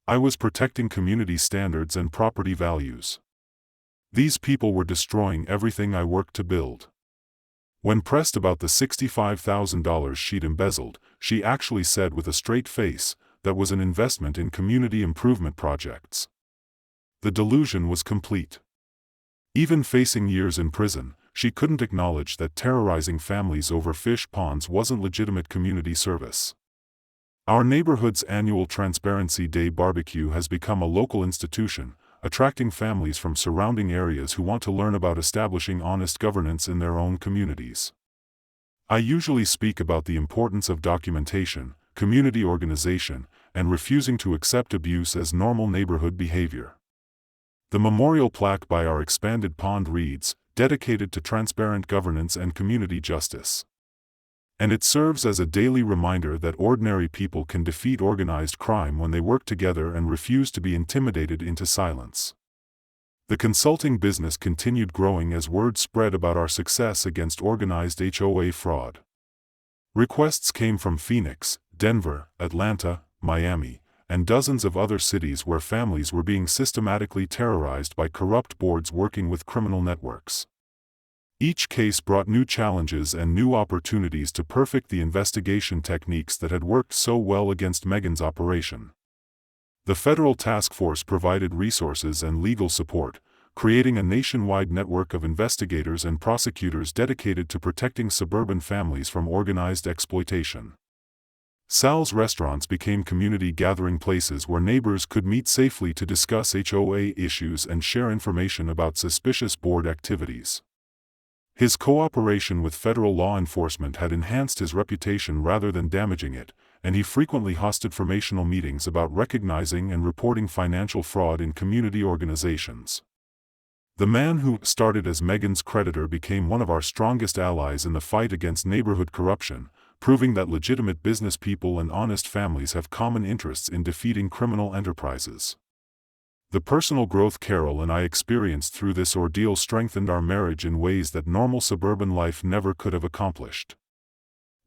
"I was protecting community standards and property values. These people were destroying everything I worked to build." When pressed about the $65,000 she'd embezzled, she actually said with a straight face that was an investment in community improvement projects. The delusion was complete. Even facing years in prison, she couldn't acknowledge that terrorizing families over fish ponds wasn't legitimate community service. Our neighborhood's annual Transparency Day barbecue has become a local institution, attracting families from surrounding areas who want to learn about establishing honest governance in their own communities. I usually speak about the importance of documentation, community organization, and refusing to accept abuse as normal neighborhood behavior. The memorial plaque by our expanded pond reads, dedicated to transparent governance and community justice. And it serves as a daily reminder that ordinary people can defeat organized crime when they work together and refuse to be intimidated into silence. The consulting business continued growing as word spread about our success against organized HOA fraud. Requests came from Phoenix, Denver, Atlanta, Miami, and dozens of other cities where families were being systematically terrorized by corrupt boards working with criminal networks. Each case brought new challenges and new opportunities to perfect the investigation techniques that had worked so well against Megan's operation. The federal task force provided resources and legal support, creating a nationwide network of investigators and prosecutors dedicated to protecting suburban families from organized exploitation. Sal's restaurants became community gathering places where neighbors could meet safely to discuss HOA issues and share information about suspicious board activities. His cooperation with federal law enforcement had enhanced his reputation rather than damaging it, and he frequently hosted informational meetings about recognizing and reporting financial fraud in community organizations. The man who started as Megan's creditor became one of our strongest allies in the fight against neighborhood corruption, proving that legitimate business people and honest families have common interests in defeating criminal enterprises. The personal growth Carol and I experienced through this ordeal strengthened our marriage in ways that normal suburban life never could have accomplished.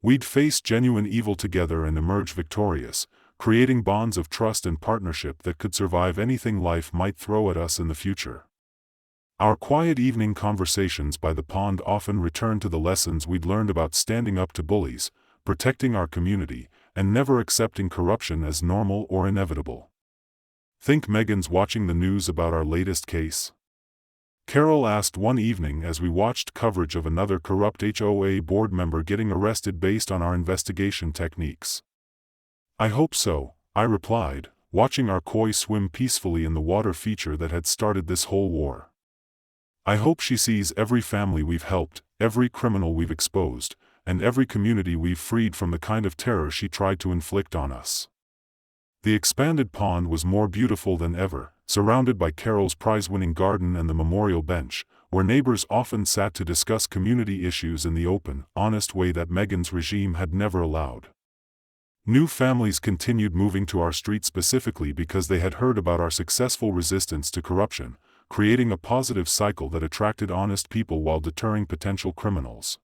We'd face genuine evil together and emerge victorious, creating bonds of trust and partnership that could survive anything life might throw at us in the future. Our quiet evening conversations by the pond often returned to the lessons we'd learned about standing up to bullies, protecting our community, and never accepting corruption as normal or inevitable. Think Megan's watching the news about our latest case? Carol asked one evening as we watched coverage of another corrupt HOA board member getting arrested based on our investigation techniques. I hope so, I replied, watching our koi swim peacefully in the water feature that had started this whole war. I hope she sees every family we've helped, every criminal we've exposed, and every community we've freed from the kind of terror she tried to inflict on us. The expanded pond was more beautiful than ever, surrounded by Carol's prize-winning garden and the memorial bench, where neighbors often sat to discuss community issues in the open, honest way that Megan's regime had never allowed. New families continued moving to our street specifically because they had heard about our successful resistance to corruption, creating a positive cycle that attracted honest people while deterring potential criminals.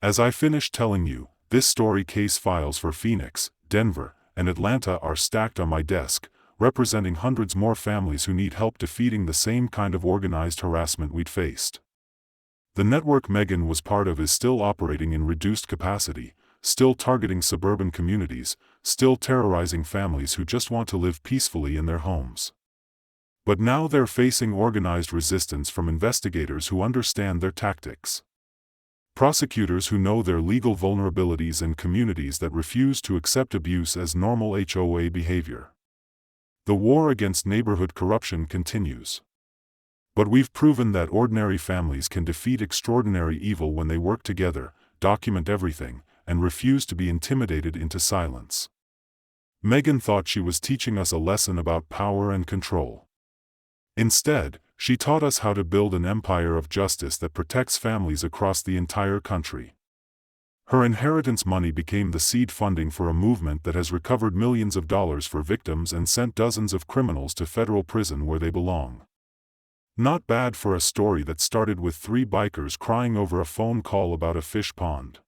As I finished telling you, this story case files for Phoenix, Denver, and Atlanta are stacked on my desk, representing hundreds more families who need help defeating the same kind of organized harassment we'd faced. The network Megan was part of is still operating in reduced capacity, still targeting suburban communities, still terrorizing families who just want to live peacefully in their homes. But now they're facing organized resistance from investigators who understand their tactics. Prosecutors who know their legal vulnerabilities and communities that refuse to accept abuse as normal HOA behavior. The war against neighborhood corruption continues. But we've proven that ordinary families can defeat extraordinary evil when they work together, document everything, and refuse to be intimidated into silence. Megan thought she was teaching us a lesson about power and control. Instead, she taught us how to build an empire of justice that protects families across the entire country. Her inheritance money became the seed funding for a movement that has recovered millions of dollars for victims and sent dozens of criminals to federal prison where they belong. Not bad for a story that started with 3 bikers crying over a phone call about a fish pond.